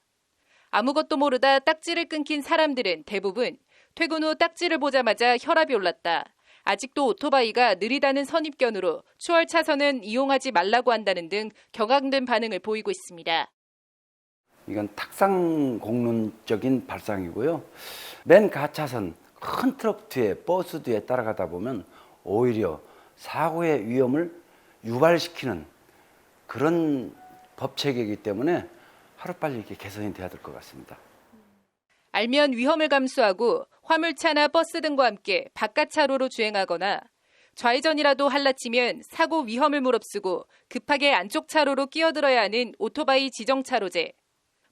F: 아무것도 모르다 딱지를 끊긴 사람들은 대부분 퇴근 후 딱지를 보자마자 혈압이 올랐다. 아직도 오토바이가 느리다는 선입견으로 추월 차선은 이용하지 말라고 한다는 등 격앙된 반응을 보이고 있습니다.
L: 이건 탁상공론적인 발상이고요. 맨 가차선 큰 트럭 뒤에 버스 뒤에 따라가다 보면 오히려 사고의 위험을 유발시키는 그런 법체계이기 때문에 하루빨리 이렇게 개선이 돼야 될 것 같습니다.
F: 알면 위험을 감수하고 화물차나 버스 등과 함께 바깥 차로로 주행하거나 좌회전이라도 할라치면 사고 위험을 무릅쓰고 급하게 안쪽 차로로 끼어들어야 하는 오토바이 지정차로제.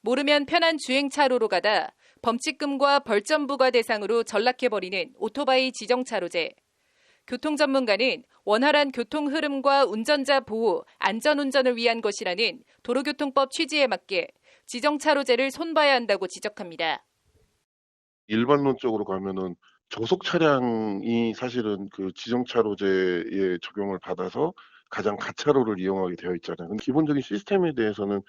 F: 모르면 편한 주행차로로 가다 범칙금과 벌점 부과 대상으로 전락해버리는 오토바이 지정차로제. 교통전문가는 원활한 교통 흐름과 운전자 보호, 안전운전을 위한 것이라는 도로교통법 취지에 맞게 지정차로제를 손봐야 한다고 지적합니다.
M: 일반론적으로 가면은 저속 차량이 사실은 그 지정차로제에 적용을 받아서 가장 가차로를 이용하게 되어 있잖아요. 근데 기본적인 시스템에 대해서는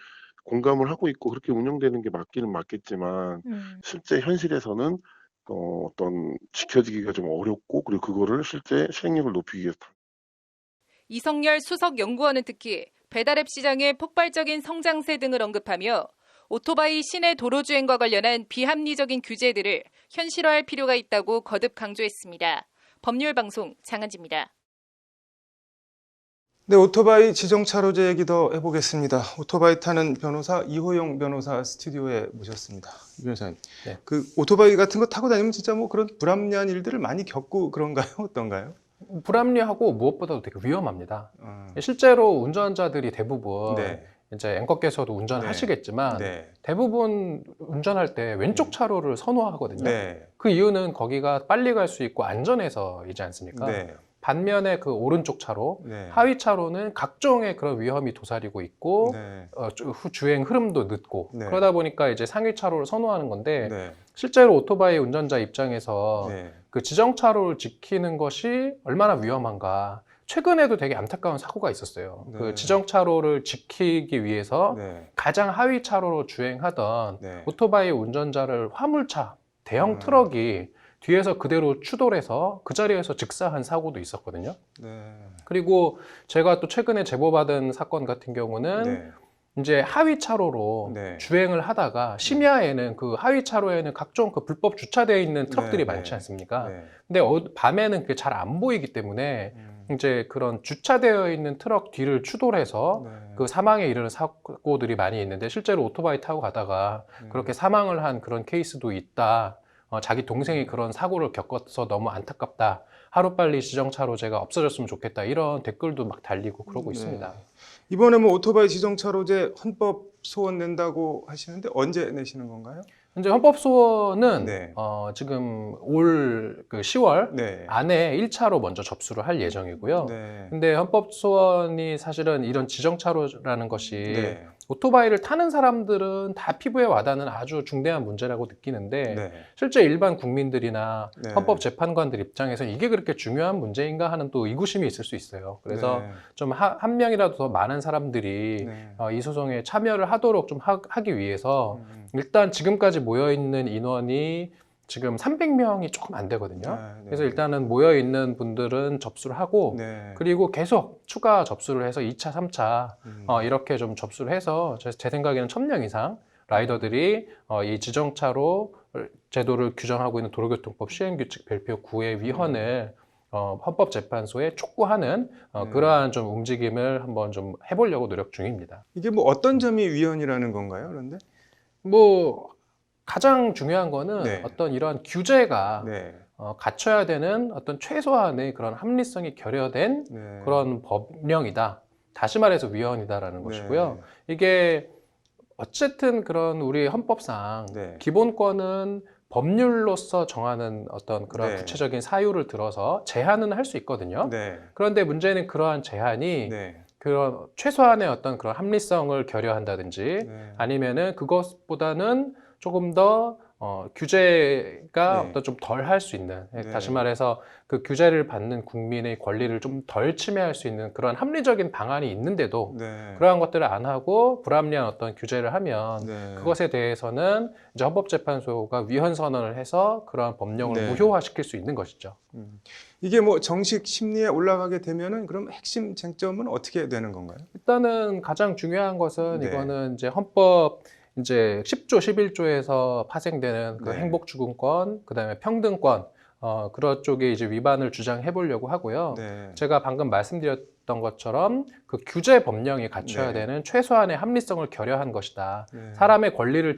M: 공감을 하고 있고 그렇게 운영되는 게 맞기는 맞겠지만 실제 현실에서는 어떤 지켜지기가 좀 어렵고 그리고 그거를 실제 실행력을 높이기 위해서
F: 이성열 수석 연구원은 특히 배달앱 시장의 폭발적인 성장세 등을 언급하며 오토바이 시내 도로주행과 관련한 비합리적인 규제들을 현실화할 필요가 있다고 거듭 강조했습니다. 법률방송 장한지입니다.
B: 네, 오토바이 지정차로제 얘기 더 해보겠습니다. 오토바이 타는 변호사 이호영 변호사 스튜디오에 모셨습니다. 이 변호사님,
N: 네.
B: 그 오토바이 같은 거 타고 다니면 진짜 뭐 그런 불합리한 일들을 많이 겪고 그런가요? 어떤가요?
N: 불합리하고 무엇보다도 되게 위험합니다. 실제로 운전자들이 대부분
B: 네.
N: 이제 앵커께서도 운전하시겠지만
B: 네.
N: 대부분 운전할 때 왼쪽 차로를 선호하거든요.
B: 네.
N: 그 이유는 거기가 빨리 갈 수 있고 안전해서이지 않습니까?
B: 네.
N: 반면에 그 오른쪽 차로,
B: 네.
N: 하위 차로는 각종의 그런 위험이 도사리고 있고
B: 네.
N: 주행 흐름도 늦고
B: 네.
N: 그러다 보니까 이제 상위 차로를 선호하는 건데
B: 네.
N: 실제로 오토바이 운전자 입장에서
B: 네.
N: 그 지정차로를 지키는 것이 얼마나 위험한가. 최근에도 되게 안타까운 사고가 있었어요.
B: 네.
N: 그 지정차로를 지키기 위해서
B: 네.
N: 가장 하위 차로로 주행하던
B: 네.
N: 오토바이 운전자를 화물차, 대형 트럭이 뒤에서 그대로 추돌해서 그 자리에서 즉사한 사고도 있었거든요.
B: 네.
N: 그리고 제가 또 최근에 제보받은 사건 같은 경우는
B: 네.
N: 이제 하위 차로로
B: 네.
N: 주행을 하다가 심야에는 그 하위 차로에는 각종 그 불법 주차되어 있는 트럭들이
B: 네.
N: 많지 않습니까?
B: 네.
N: 근데 밤에는 그게 잘 안 보이기 때문에 이제 그런 주차되어 있는 트럭 뒤를 추돌해서
B: 네.
N: 그 사망에 이르는 사고들이 많이 있는데 실제로 오토바이 타고 가다가 그렇게 사망을 한 그런 케이스도 있다. 자기 동생이 그런 사고를 겪어서 너무 안타깝다 하루빨리 지정차로제가 없어졌으면 좋겠다 이런 댓글도 막 달리고 그러고 있습니다.
B: 이번에 뭐 오토바이 지정차로제 헌법 소원 낸다고 하시는데 언제 내시는 건가요?
N: 현재 헌법소원은
B: 네.
N: 지금 올 그 10월
B: 네.
N: 안에 1차로 먼저 접수를 할 예정이고요.
B: 네.
N: 근데 헌법소원이 사실은 이런 지정차로라는 것이
B: 네.
N: 오토바이를 타는 사람들은 다 피부에 와닿는 아주 중대한 문제라고 느끼는데
B: 네.
N: 실제 일반 국민들이나
B: 네.
N: 헌법재판관들 입장에서 이게 그렇게 중요한 문제인가 하는 또 의구심이 있을 수 있어요. 그래서
B: 네.
N: 좀 한 명이라도 더 많은 사람들이
B: 네.
N: 이 소송에 참여를 하도록 좀 하기 위해서 일단 지금까지 모여있는 인원이 지금 300명이 조금 안 되거든요.
B: 네.
N: 그래서 일단은 모여있는 분들은 접수를 하고
B: 네.
N: 그리고 계속 추가 접수를 해서 2차, 3차 이렇게 좀 접수를 해서 제 생각에는 1000명 이상 라이더들이 이 지정차로 제도를 규정하고 있는 도로교통법 시행규칙 별표 9의 위헌을 헌법재판소에 촉구하는 그러한 좀 움직임을 한번 좀 해보려고 노력 중입니다.
B: 이게 뭐 어떤 점이 위헌이라는 건가요? 그런데?
N: 뭐 가장 중요한 거는
B: 네.
N: 어떤 이러한 규제가
B: 네.
N: 갖춰야 되는 어떤 최소한의 그런 합리성이 결여된
B: 네.
N: 그런 법령이다. 다시 말해서 위헌이다라는 것이고요. 이게 어쨌든 그런 우리 헌법상
B: 네.
N: 기본권은 법률로서 정하는 어떤 그런
B: 네.
N: 구체적인 사유를 들어서 제한은 할 수 있거든요.
B: 네.
N: 그런데 문제는 그러한 제한이
B: 네.
N: 그런 최소한의 어떤 그런 합리성을 결여한다든지
B: 네.
N: 아니면은 그것보다는 조금 더 규제가
B: 네.
N: 어떤 좀 덜 할 수 있는
B: 네.
N: 다시 말해서 그 규제를 받는 국민의 권리를 좀 덜 침해할 수 있는 그런 합리적인 방안이 있는데도
B: 네.
N: 그러한 것들을 안 하고 불합리한 어떤 규제를 하면
B: 네.
N: 그것에 대해서는 이제 헌법재판소가 위헌 선언을 해서 그러한 법령을
B: 네.
N: 무효화시킬 수 있는 것이죠.
B: 이게 뭐 정식 심리에 올라가게 되면은 그럼 핵심 쟁점은 어떻게 되는 건가요?
N: 일단은 가장 중요한 것은
B: 네.
N: 이거는 이제 헌법 이제 10조, 11조에서 파생되는 그
B: 네.
N: 행복주권권, 그다음에 평등권, 그런 쪽에 이제 위반을 주장해 보려고 하고요.
B: 네.
N: 제가 방금 말씀드렸던 것처럼 그 규제 법령이 갖춰야
B: 네.
N: 되는 최소한의 합리성을 결여한 것이다.
B: 네.
N: 사람의 권리를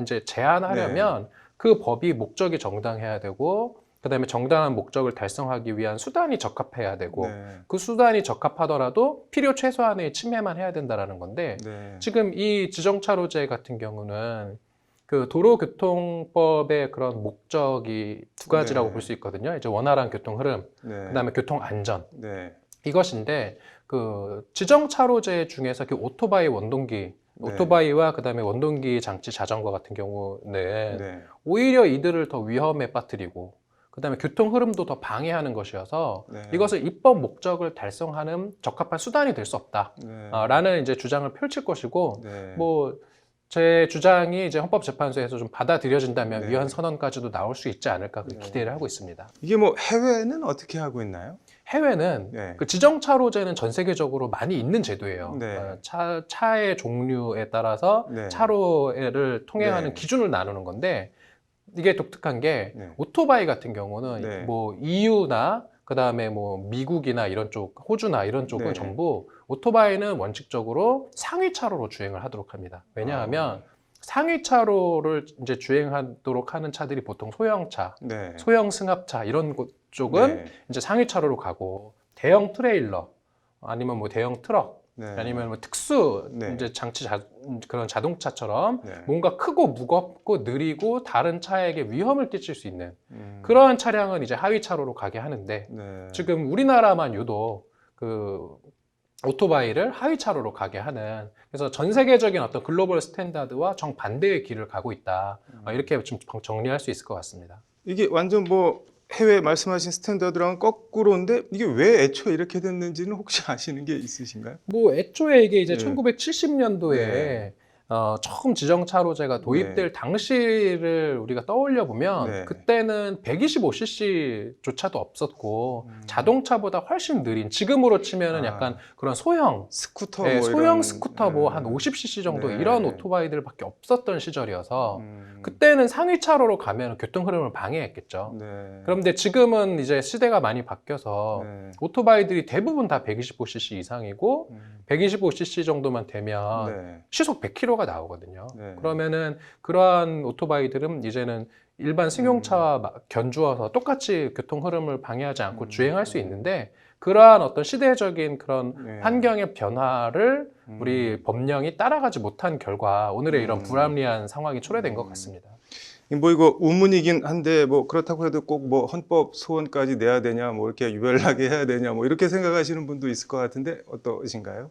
N: 이제 제한하려면 그 법이 목적이 정당해야 되고, 그다음에 정당한 목적을 달성하기 위한 수단이 적합해야 되고,
B: 네.
N: 그 수단이 적합하더라도 필요 최소한의 침해만 해야 된다라는 건데,
B: 네.
N: 지금 이 지정차로제 같은 경우는 그 도로교통법의 그런 목적이 두 가지라고
B: 네.
N: 볼 수 있거든요. 이제 원활한 교통 흐름,
B: 네.
N: 그다음에 교통 안전.
B: 네.
N: 이것인데 그 지정차로제 중에서 그 오토바이 원동기,
B: 네.
N: 오토바이와 그다음에 원동기 장치 자전거 같은 경우는
B: 네.
N: 오히려 이들을 더 위험에 빠뜨리고 그다음에 교통 흐름도 더 방해하는 것이어서
B: 네.
N: 이것을 입법 목적을 달성하는 적합한 수단이 될 수 없다.
B: 네.
N: 라는 이제 주장을 펼칠 것이고
B: 네.
N: 뭐 제 주장이 이제 헌법재판소에서 좀 받아들여진다면
B: 네.
N: 위헌 선언까지도 나올 수 있지 않을까 그 기대를 하고 있습니다.
B: 이게 뭐 해외는 어떻게 하고 있나요?
N: 해외는
B: 네.
N: 그 지정차로제는 전 세계적으로 많이 있는 제도예요.
B: 네.
N: 차의 종류에 따라서
B: 네.
N: 차로를 통행하는
B: 네.
N: 기준을 나누는 건데 이게 독특한 게
B: 네.
N: 오토바이 같은 경우는
B: 네.
N: 뭐 EU나 그다음에 뭐 미국이나 이런 쪽, 호주나 이런 쪽은
B: 네.
N: 전부 오토바이는 원칙적으로 상위 차로로 주행을 하도록 합니다. 왜냐하면 상위 차로를 이제 주행하도록 하는 차들이 보통 소형차,
B: 네.
N: 소형 승합차 이런 쪽은
B: 네.
N: 이제 상위 차로로 가고 대형 트레일러 아니면 뭐 대형 트럭
B: 네.
N: 아니면 뭐 특수
B: 네.
N: 이제 그런 자동차처럼
B: 네.
N: 뭔가 크고 무겁고 느리고 다른 차에게 위험을 끼칠 수 있는
B: 음.
N: 그러한 차량은 이제 하위 차로로 가게 하는데
B: 네.
N: 지금 우리나라만 유독 그 오토바이를 하위 차로로 가게 하는 그래서 전 세계적인 어떤 글로벌 스탠다드와 정반대의 길을 가고 있다. 이렇게 좀 정리할 수 있을 것 같습니다.
B: 이게 완전 뭐 해외 말씀하신 스탠다드랑 거꾸로인데 이게 왜 애초에 이렇게 됐는지는 혹시 아시는 게 있으신가요?
N: 뭐 애초에 이게 이제
B: 네.
N: 1970년도에
B: 네.
N: 처음 지정차로제가 도입될
B: 네.
N: 당시를 우리가 떠올려 보면
B: 네.
N: 그때는 125cc조차도 없었고 자동차보다 훨씬 느린 지금으로 치면은 약간 그런 소형
B: 스쿠터
N: 네,
B: 뭐
N: 소형
B: 이런,
N: 스쿠터 뭐 한 50cc 정도
B: 네.
N: 이런 오토바이들밖에 없었던 시절이어서 그때는 상위 차로로 가면 교통 흐름을 방해했겠죠.
B: 네.
N: 그런데 지금은 이제 시대가 많이 바뀌어서
B: 네.
N: 오토바이들이 대부분 다 125cc 이상이고 125cc 정도만 되면
B: 네.
N: 시속 100km가 나오거든요.
B: 네.
N: 그러면은 그러한 오토바이들은 이제는 일반 승용차와 견주어서 똑같이 교통 흐름을 방해하지 않고 주행할 수 있는데 그러한 어떤 시대적인 그런
B: 네.
N: 환경의 변화를 우리 법령이 따라가지 못한 결과 오늘의 이런 불합리한 상황이 초래된 것 같습니다.
B: 뭐 이거 우문이긴 한데 뭐 그렇다고 해도 꼭 뭐 헌법 소원까지 내야 되냐, 뭐 이렇게 유별나게 해야 되냐, 뭐 이렇게 생각하시는 분도 있을 것 같은데 어떠신가요?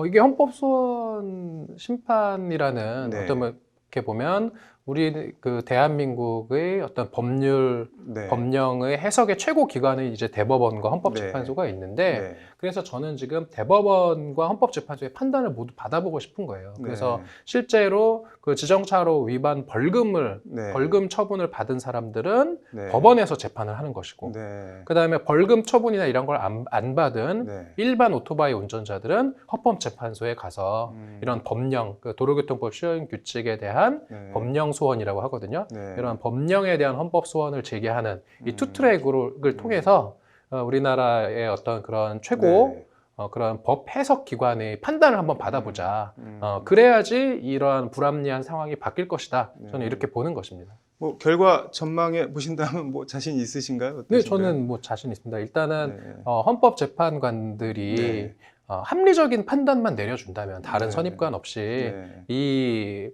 N: 이게 헌법소원 심판이라는
B: 네.
N: 어떤 이렇게 보면 우리 그 대한민국의 어떤 법률
B: 네.
N: 법령의 해석의 최고 기관은 이제 대법원과 헌법재판소가 있는데
B: 네.
N: 그래서 저는 지금 대법원과 헌법재판소의 판단을 모두 받아보고 싶은 거예요. 그래서
B: 네.
N: 실제로 그 지정차로 위반 벌금 처분을 받은 사람들은
B: 네.
N: 법원에서 재판을 하는 것이고
B: 네.
N: 그다음에 벌금 처분이나 이런 걸 안 받은
B: 네.
N: 일반 오토바이 운전자들은 헌법재판소에 가서 이런 법령, 그 도로교통법 시행 규칙에 대한
B: 네.
N: 법령 소원이라고 하거든요.
B: 네.
N: 이런 법령에 대한 헌법 소원을 제기하는 이 투트랙을 통해서 우리나라의 어떤 그런 최고 그런 법 해석 기관의 판단을 한번 받아보자. 그래야지 이러한 불합리한 상황이 바뀔 것이다. 저는 이렇게 보는 것입니다.
B: 뭐 결과 전망해 보신다면 뭐 자신 있으신가요?
N: 네,
B: 어떠신가요?
N: 저는 뭐 자신 있습니다. 일단은
B: 네.
N: 헌법재판관들이
B: 네.
N: 합리적인 판단만 내려준다면 다른
B: 네.
N: 선입관 없이
B: 네.
N: 이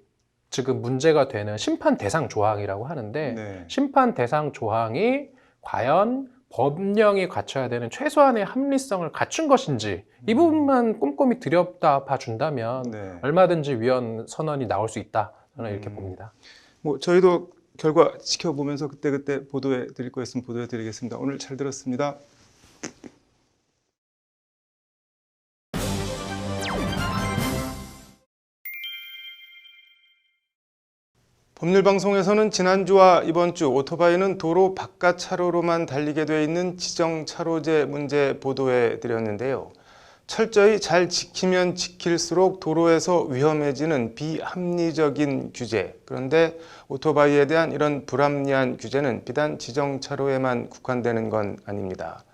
N: 지금 문제가 되는 심판 대상 조항이라고 하는데
B: 네.
N: 심판 대상 조항이 과연 법령이 갖춰야 되는 최소한의 합리성을 갖춘 것인지 이 부분만 꼼꼼히 들여다봐 준다면
B: 네.
N: 얼마든지 위헌 선언이 나올 수 있다. 저는 이렇게 봅니다.
B: 뭐 저희도 결과 지켜보면서 그때그때 보도해 드릴 거 있으면 보도해 드리겠습니다. 오늘 잘 들었습니다. 법률방송에서는 지난주와 이번 주 오토바이는 도로 바깥 차로로만 달리게 돼 있는 지정 차로제 문제 보도해 드렸는데요. 철저히 잘 지키면 지킬수록 도로에서 위험해지는 비합리적인 규제. 그런데 오토바이에 대한 이런 불합리한 규제는 비단 지정 차로에만 국한되는 건 아닙니다.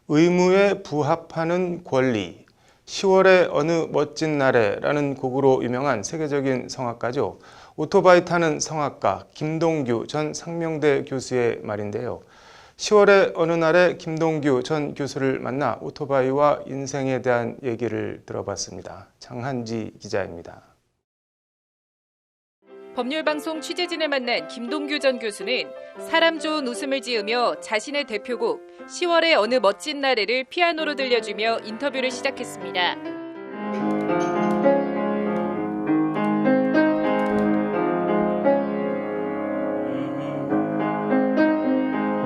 B: 의무에 부합하는 권리. 10월의 어느 멋진 날에라는 곡으로 유명한 세계적인 성악가죠. 오토바이 타는 성악가 김동규 전 상명대 교수의 말인데요. 10월의 어느 날에 김동규 전 교수를 만나 오토바이와 인생에 대한 얘기를 들어봤습니다. 장한지 기자입니다.
F: 법률방송 취재진을 만난 김동규 전 교수는 사람 좋은 웃음을 지으며 자신의 대표곡 10월의 어느 멋진 날에를 피아노로 들려주며 인터뷰를 시작했습니다.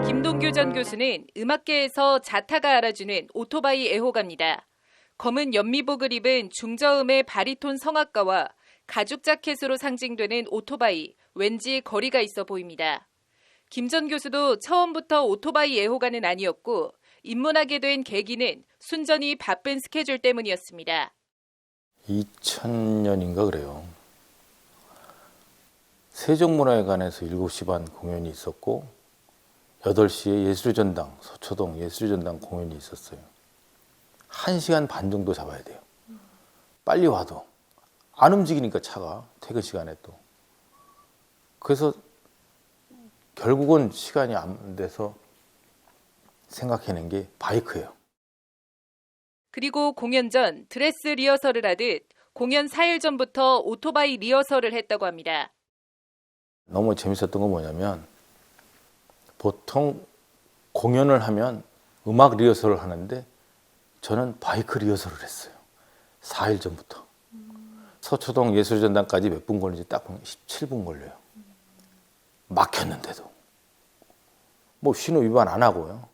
F: 김동규 전 교수는 음악계에서 자타가 알아주는 오토바이 애호가입니다. 검은 연미복을 입은 중저음의 바리톤 성악가와 가죽 자켓으로 상징되는 오토바이, 왠지 거리가 있어 보입니다. 김 전 교수도 처음부터 오토바이 애호가는 아니었고 입문하게 된 계기는 순전히 바쁜 스케줄 때문이었습니다.
O: 2000년인가 그래요. 세종문화회관에서 7시 반 공연이 있었고 8시에 예술전당, 서초동 예술전당 공연이 있었어요. 1시간 반 정도 잡아야 돼요. 빨리 와도 안 움직이니까 차가 퇴근 시간에 또. 그래서 결국은 시간이 안 돼서 생각해낸 게 바이크예요.
F: 그리고 공연 전 드레스 리허설을 하듯 공연 4일 전부터 오토바이 리허설을 했다고 합니다.
O: 너무 재밌었던 건 뭐냐면 보통 공연을 하면 음악 리허설을 하는데 저는 바이크 리허설을 했어요. 4일 전부터. 서초동 예술전당까지 몇 분 걸리는지 딱 보면 17분 걸려요. 막혔는데도. 뭐 신호 위반 안 하고요.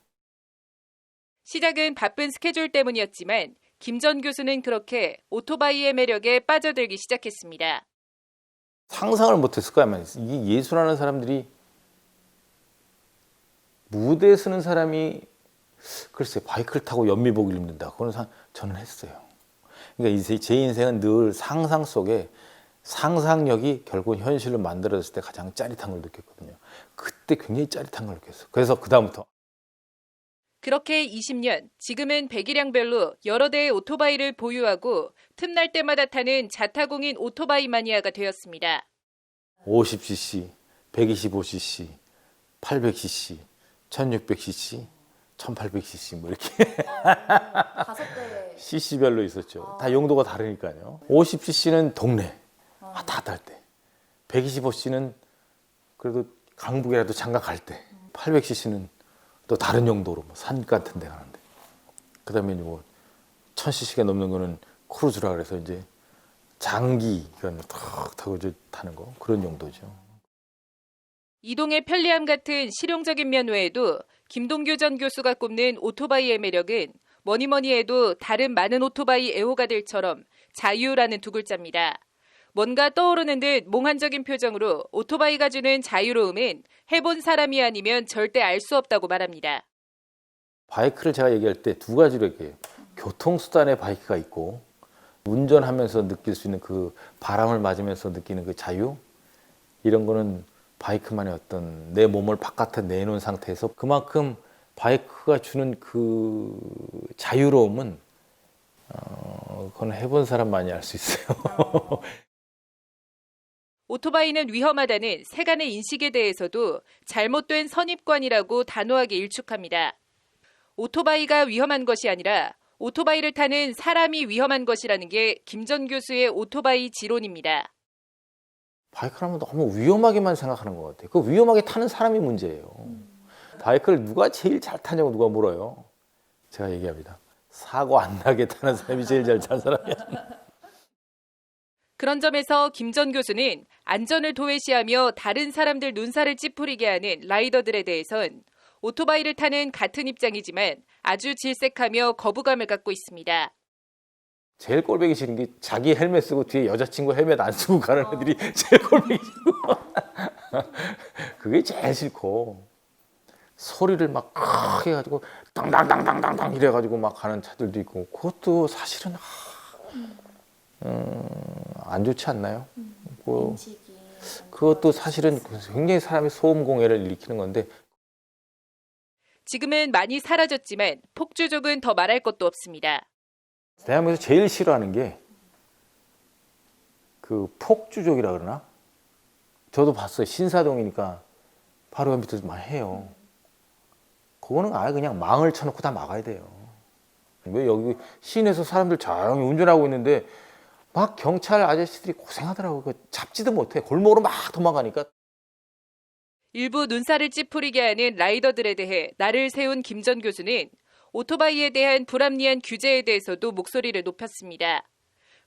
F: 시작은 바쁜 스케줄 때문이었지만 김 전 교수는 그렇게 오토바이의 매력에 빠져들기 시작했습니다.
O: 상상을 못했을 거야. 이 예술하는 사람들이 무대에 서는 사람이 글쎄 바이크를 타고 연미복을 입는다. 그건 저는 했어요. 그러니까 제 인생은 늘 상상 속에 상상력이 결국 현실로 만들어졌을 때 가장 짜릿한 걸 느꼈거든요. 그때 굉장히 짜릿한 걸 느꼈어요. 그래서 그다음부터
F: 그렇게 20년, 지금은 배기량별로 여러 대의 오토바이를 보유하고 틈날 때마다 타는 자타공인 오토바이 마니아가 되었습니다.
O: 50cc, 125cc, 800cc, 1600cc, 1800cc 뭐 이렇게
E: 다섯 대.
O: cc별로 있었죠. 다 용도가 다르니까요. 50cc는 동네 다 탈 때, 125cc는 그래도 강북이라도 장가 갈 때, 800cc는 또 다른 용도로 뭐 산 같은 데 가는데, 그다음에 뭐 1000cc가 넘는 거는 크루즈라 그래서 이제 장기 이건 탁 타고 이제 타는 거, 그런 용도죠.
F: 이동의 편리함 같은 실용적인 면 외에도 김동규 전 교수가 꼽는 오토바이의 매력은 뭐니 해도 다른 많은 오토바이 애호가들처럼 자유라는 두 글자입니다. 뭔가 떠오르는 듯 몽환적인 표정으로 오토바이가 주는 자유로움은 해본 사람이 아니면 절대 알 수 없다고 말합니다.
O: 바이크를 제가 얘기할 때 두 가지로 얘기해요. 교통수단의 바이크가 있고, 운전하면서 느낄 수 있는 그 바람을 맞으면서 느끼는 그 자유, 이런 거는 바이크만의 어떤 내 몸을 바깥에 내놓은 상태에서 그만큼 바이크가 주는 그 자유로움은 그건 해본 사람만이 알 수 있어요.
F: 오토바이는 위험하다는 세간의 인식에 대해서도 잘못된 선입관이라고 단호하게 일축합니다. 오토바이가 위험한 것이 아니라 오토바이를 타는 사람이 위험한 것이라는 게 김 전 교수의 오토바이 지론입니다.
O: 바이크라면 너무 위험하게만 생각하는 것 같아요. 그 위험하게 타는 사람이 문제예요. 바이크를 누가 제일 잘 타냐고 누가 물어요. 제가 얘기합니다. 사고 안 나게 타는 사람이 제일 잘 타는 사람이야.
F: 그런 점에서 김 전 교수는 안전을 도외시하며 다른 사람들 눈살을 찌푸리게 하는 라이더들에 대해선 오토바이를 타는 같은 입장이지만 아주 질색하며 거부감을 갖고 있습니다.
O: 제일 꼴보기 싫은 게 자기 헬멧 쓰고 뒤에 여자친구 헬멧 안 쓰고 가는 애들이 제일 꼴보기 싫고 그게 제일 싫고, 소리를 막 크게 해가지고 땅땅땅땅땅땅 이래가지고 막 가는 차들도 있고, 그것도 사실은 안 좋지 않나요? 그것도 사실은 굉장히 사람의 소음공해를 일으키는 건데,
F: 지금은 많이 사라졌지만 폭주족은 더 말할 것도 없습니다.
O: 대한민국에서 제일 싫어하는 게 그 폭주족이라 그러나? 저도 봤어요. 신사동이니까 바로 옆 밑에서 많이 해요. 그거는 아예 그냥 망을 쳐놓고 다 막아야 돼요. 왜 여기 시내에서 사람들 조용히 운전하고 있는데 막 경찰 아저씨들이 고생하더라고요. 그 잡지도 못해. 골목으로 막 도망가니까.
F: 일부 눈살을 찌푸리게 하는 라이더들에 대해 날을 세운 김 전 교수는 오토바이에 대한 불합리한 규제에 대해서도 목소리를 높였습니다.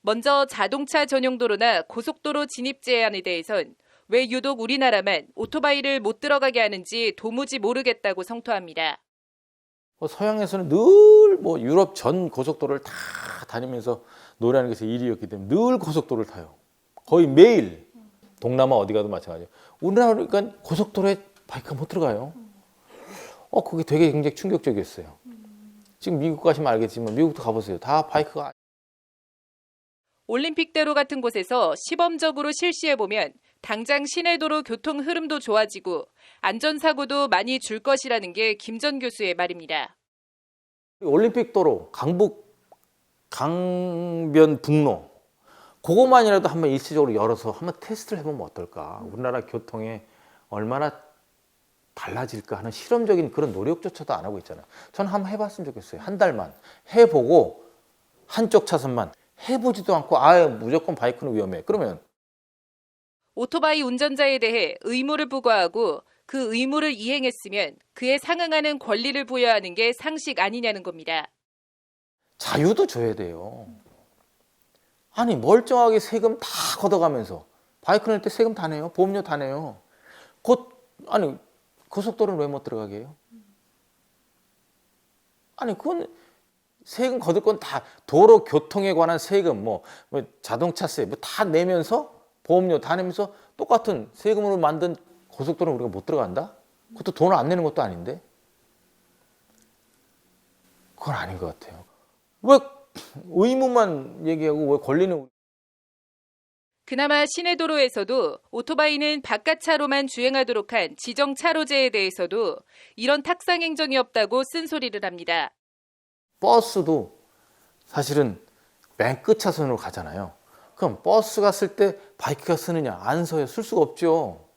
F: 먼저 자동차 전용도로나 고속도로 진입 제한에 대해선 왜 유독 우리나라만 오토바이를 못 들어가게 하는지 도무지 모르겠다고 성토합니다.
O: 서양에서는 늘 뭐 유럽 전 고속도로를 다 다니면서 노래하는 것이 일이었기 때문에 늘 고속도로를 타요. 거의 매일. 동남아 어디 가도 마찬가지예요. 우리나라는 그러니까 고속도로에 바이크가 못 들어가요. 그게 되게 굉장히 충격적이었어요. 지금 미국 가시면 알겠지만 미국도 가보세요. 다 바이크가.
F: 올림픽대로 같은 곳에서 시범적으로 실시해보면 당장 시내도로 교통 흐름도 좋아지고 안전사고도 많이 줄 것이라는 게 김 전 교수의 말입니다.
O: 올림픽 도로, 강북, 강변 북로, 그것만이라도 한번 일시적으로 열어서 한번 테스트를 해보면 어떨까. 우리나라 교통에 얼마나 달라질까 하는 실험적인 그런 노력조차도 안 하고 있잖아요. 저는 한번 해봤으면 좋겠어요. 한 달만 해보고 한쪽 차선만, 해보지도 않고 아예 무조건 바이크는 위험해. 그러면
F: 오토바이 운전자에 대해 의무를 부과하고 그 의무를 이행했으면 그에 상응하는 권리를 부여하는 게 상식 아니냐는 겁니다.
O: 자유도 줘야 돼요. 아니 멀쩡하게 세금 다 걷어가면서 바이크 낼 때 세금 다 내요. 보험료 다 내요. 아니 고속도로는 왜 못 들어가게 해요? 아니 그건 세금 거둘 건 다 도로 교통에 관한 세금, 뭐 자동차세 뭐 다 내면서 보험료 다 내면서 똑같은 세금으로 만든 고속도로는 우리가 못 들어간다? 그것도 돈을 안 내는 것도 아닌데? 그건 아닌 것 같아요. 왜 의무만 얘기하고 왜 권리는?
F: 그나마 시내도로에서도 오토바이는 바깥차로만 주행하도록 한 지정차로제에 대해서도 이런 탁상 행정이 없다고 쓴소리를 합니다.
O: 버스도 사실은 맨 끝 차선으로 가잖아요. 그럼 버스가 쓸 때 바이크가 쓰느냐? 안 서요. 쓸 수가 없죠.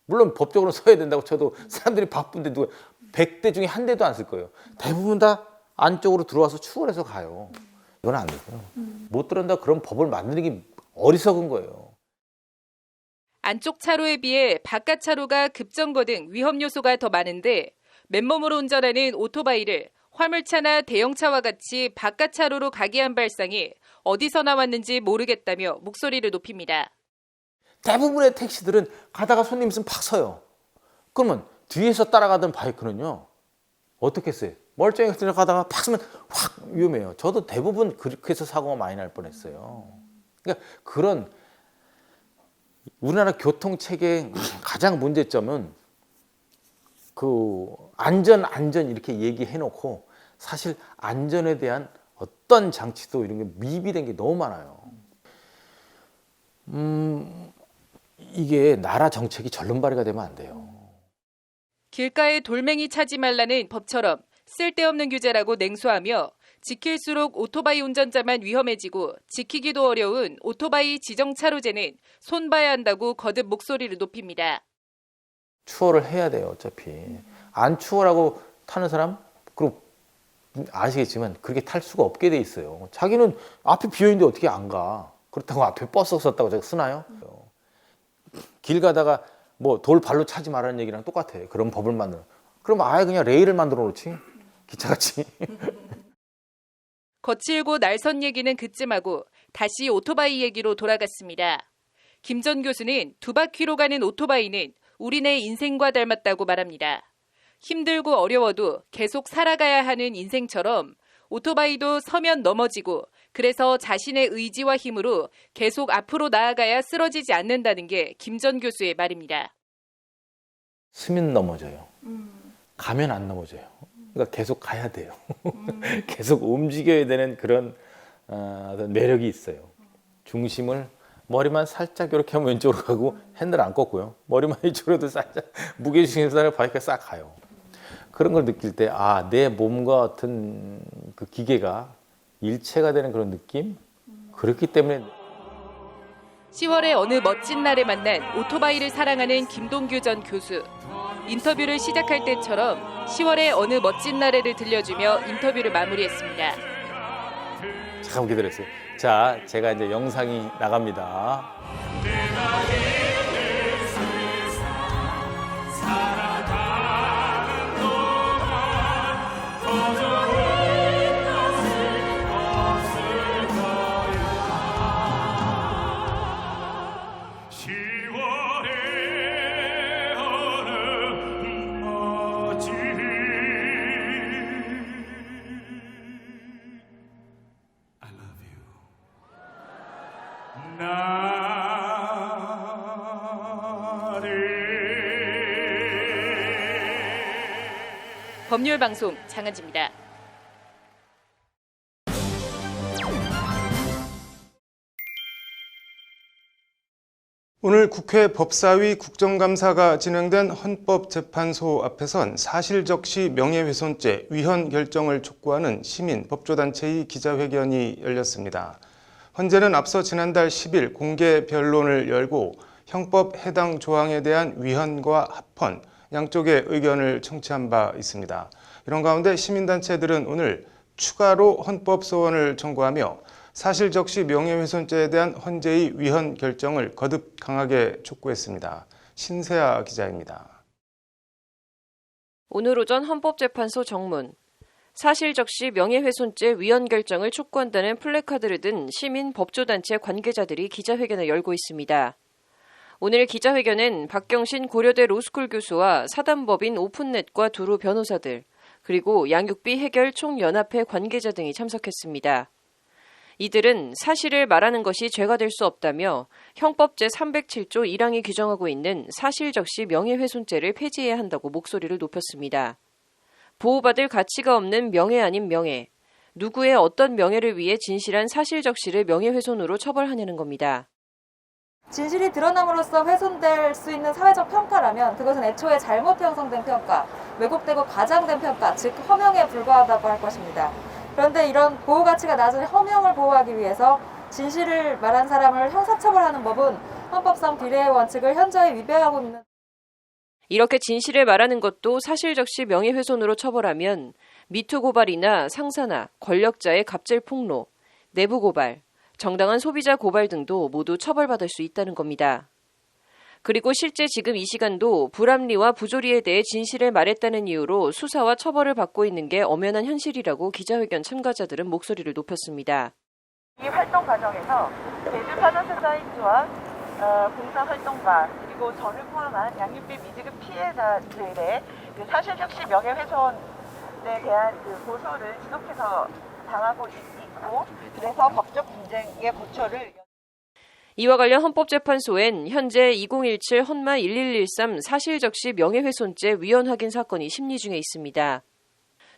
O: 물론 법적으로 써야 된다고 쳐도 사람들이 바쁜데 누가 100대 중에 한 대도 안 쓸 거예요. 대부분 다 안쪽으로 들어와서 추월해서 가요. 이건 안 되고요. 못 들어온다 그런 법을 만드는 게 어리석은 거예요.
F: 안쪽 차로에 비해 바깥 차로가 급정거 등 위험 요소가 더 많은데 맨몸으로 운전하는 오토바이를 화물차나 대형차와 같이 바깥 차로로 가게 한 발상이 어디서 나왔는지 모르겠다며 목소리를 높입니다.
O: 대부분의 택시들은 가다가 손님 있으면 팍 서요. 그러면 뒤에서 따라가던 바이크는요. 어떻게 했어요? 멀쩡히 들어가다가 팍 서면 확 위험해요. 저도 대부분 그렇게 해서 사고가 많이 날 뻔했어요. 그러니까 그런 우리나라 교통체계의 가장 문제점은 그 안전 이렇게 얘기해놓고 사실 안전에 대한 어떤 장치도 이런 게 미비된 게 너무 많아요. 이게 나라 정책이 절름발이가 되면 안 돼요.
F: 길가에 돌멩이 차지 말라는 법처럼 쓸데없는 규제라고 냉소하며 지킬수록 오토바이 운전자만 위험해지고 지키기도 어려운 오토바이 지정차로제는 손봐야 한다고 거듭 목소리를 높입니다.
O: 추월을 해야 돼요. 어차피 안 추월하고 타는 사람 그리고 아시겠지만 그렇게 탈 수가 없게 돼 있어요. 자기는 앞에 비어있는데 어떻게 안 가. 그렇다고 앞에 버스 썼다고 제가 쓰나요? 길 가다가 뭐 돌 발로 차지 말라는 얘기랑 똑같아요. 그런 법을 만들어. 그럼 아예 그냥 레일을 만들어 놓지. 기차같이.
F: 거칠고 날선 얘기는 그쯤하고 다시 오토바이 얘기로 돌아갔습니다. 김 전 교수는 두 바퀴로 가는 오토바이는 우리네 인생과 닮았다고 말합니다. 힘들고 어려워도 계속 살아가야 하는 인생처럼 오토바이도 서면 넘어지고 그래서 자신의 의지와 힘으로 계속 앞으로 나아가야 쓰러지지 않는다는 게 김 전 교수의 말입니다.
O: 쓰면 넘어져요. 가면 안 넘어져요. 그러니까 계속 가야 돼요. 계속 움직여야 되는 그런 어떤 매력이 있어요. 중심을 머리만 살짝 이렇게 하면 왼쪽으로 가고 핸들 안 꺾고요. 머리만 이쪽으로 해도 살짝 무게중심을 바이크가 싹 가요. 그런 걸 느낄 때 아, 내 몸과 어떤 그 기계가 일체가 되는 그런 느낌? 그렇기 때문에
F: 10월의 어느 멋진 날에 만난 오토바이를 사랑하는 김동규 전 교수. 인터뷰를 시작할 때처럼 10월의 어느 멋진 날에를 들려주며 인터뷰를 마무리했습니다.
O: 잠깐 기다렸어요. 자, 제가 이제 영상이 나갑니다.
F: 법률방송 장은지입니다.
B: 오늘 국회 법사위 국정감사가 진행된 헌법재판소 앞에선 사실적시 명예훼손죄 위헌 결정을 촉구하는 시민 법조단체의 기자회견이 열렸습니다. 헌재는 앞서 지난달 10일 공개 변론을 열고 형법 해당 조항에 대한 위헌과 합헌, 양쪽의 의견을 청취한 바 있습니다. 이런 가운데 시민단체들은 오늘 추가로 헌법 소원을 청구하며 사실적시 명예훼손죄에 대한 헌재의 위헌 결정을 거듭 강하게 촉구했습니다. 신세아 기자입니다.
A: 오늘 오전 헌법재판소 정문. 사실적시 명예훼손죄 위헌 결정을 촉구한다는 플래카드를 든 시민 법조단체 관계자들이 기자회견을 열고 있습니다. 오늘 기자회견은 박경신 고려대 로스쿨 교수와 사단법인 오픈넷과 두루 변호사들, 그리고 양육비 해결 총연합회 관계자 등이 참석했습니다. 이들은 사실을 말하는 것이 죄가 될 수 없다며 형법 제307조 1항이 규정하고 있는 사실적시 명예훼손죄를 폐지해야 한다고 목소리를 높였습니다. 보호받을 가치가 없는 명예 아닌 명예, 누구의 어떤 명예를 위해 진실한 사실적시를 명예훼손으로 처벌하냐는 겁니다.
P: 진실이 드러남으로써 훼손될 수 있는 사회적 평가라면 그것은 애초에 잘못 형성된 평가, 왜곡되고 과장된 평가, 즉 허명에 불과하다고 할 것입니다. 그런데 이런 보호 가치가 낮은 허명을 보호하기 위해서 진실을 말한 사람을 형사처벌하는 법은 헌법상 비례의 원칙을 현저히 위배하고 있는
A: 이렇게 진실을 말하는 것도 사실적시 명예훼손으로 처벌하면 미투 고발이나 상사나 권력자의 갑질 폭로, 내부 고발, 정당한 소비자 고발 등도 모두 처벌받을 수 있다는 겁니다. 그리고 실제 지금 이 시간도 불합리와 부조리에 대해 진실을 말했다는 이유로 수사와 처벌을 받고 있는 게 엄연한 현실이라고 기자회견 참가자들은 목소리를 높였습니다.
Q: 이 활동 과정에서 제주파전세사인주와 봉사활동가 그리고 저를 포함한 양육비 미지급 피해자들의 사실적시 명예훼손에 대한 고소를 지속해서 당하고 있고 그래서 법적 분쟁의 고초를
A: 이와 관련 헌법재판소엔 현재 2017 헌마 1113 사실적시 명예훼손죄 위헌 확인 사건이 심리 중에 있습니다.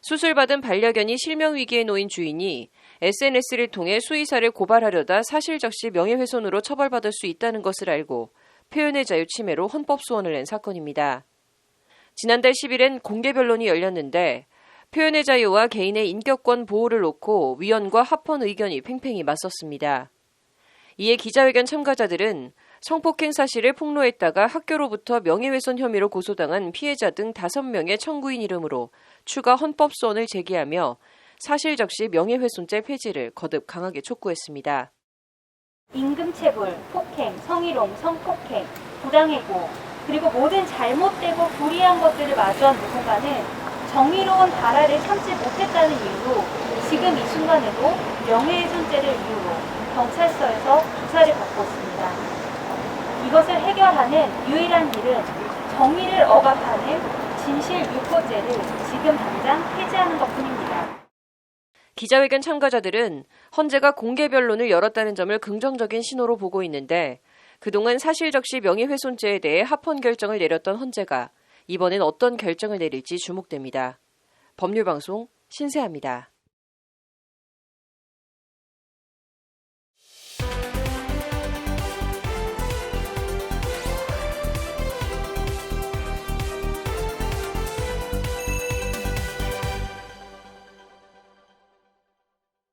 A: 수술받은 반려견이 실명위기에 놓인 주인이 SNS를 통해 수의사를 고발하려다 사실적시 명예훼손으로 처벌받을 수 있다는 것을 알고 표현의 자유 침해로 헌법소원을 낸 사건입니다. 지난달 10일엔 공개 변론이 열렸는데 표현의 자유와 개인의 인격권 보호를 놓고 위헌과 합헌 의견이 팽팽히 맞섰습니다. 이에 기자회견 참가자들은 성폭행 사실을 폭로했다가 학교로부터 명예훼손 혐의로 고소당한 피해자 등 5명의 청구인 이름으로 추가 헌법소원을 제기하며 사실적시 명예훼손죄 폐지를 거듭 강하게 촉구했습니다.
R: 임금체불, 폭행, 성희롱, 성폭행, 부당해고 그리고 모든 잘못되고 불이한 것들을 마주한 누군가는 정의로운 발화를 참지 못했다는 이유로 지금 이 순간에도 명예훼손죄를 이유로 경찰서에서 조사를 받고 있습니다. 이것을 해결하는 유일한 길은 정의를 억압하는 진실 유포죄를 지금 당장 폐지하는 것뿐입니다.
A: 기자회견 참가자들은 헌재가 공개 변론을 열었다는 점을 긍정적인 신호로 보고 있는데 그동안 사실적시 명예훼손죄에 대해 합헌 결정을 내렸던 헌재가 이번엔 어떤 결정을 내릴지 주목됩니다. 법률방송 신세아입니다.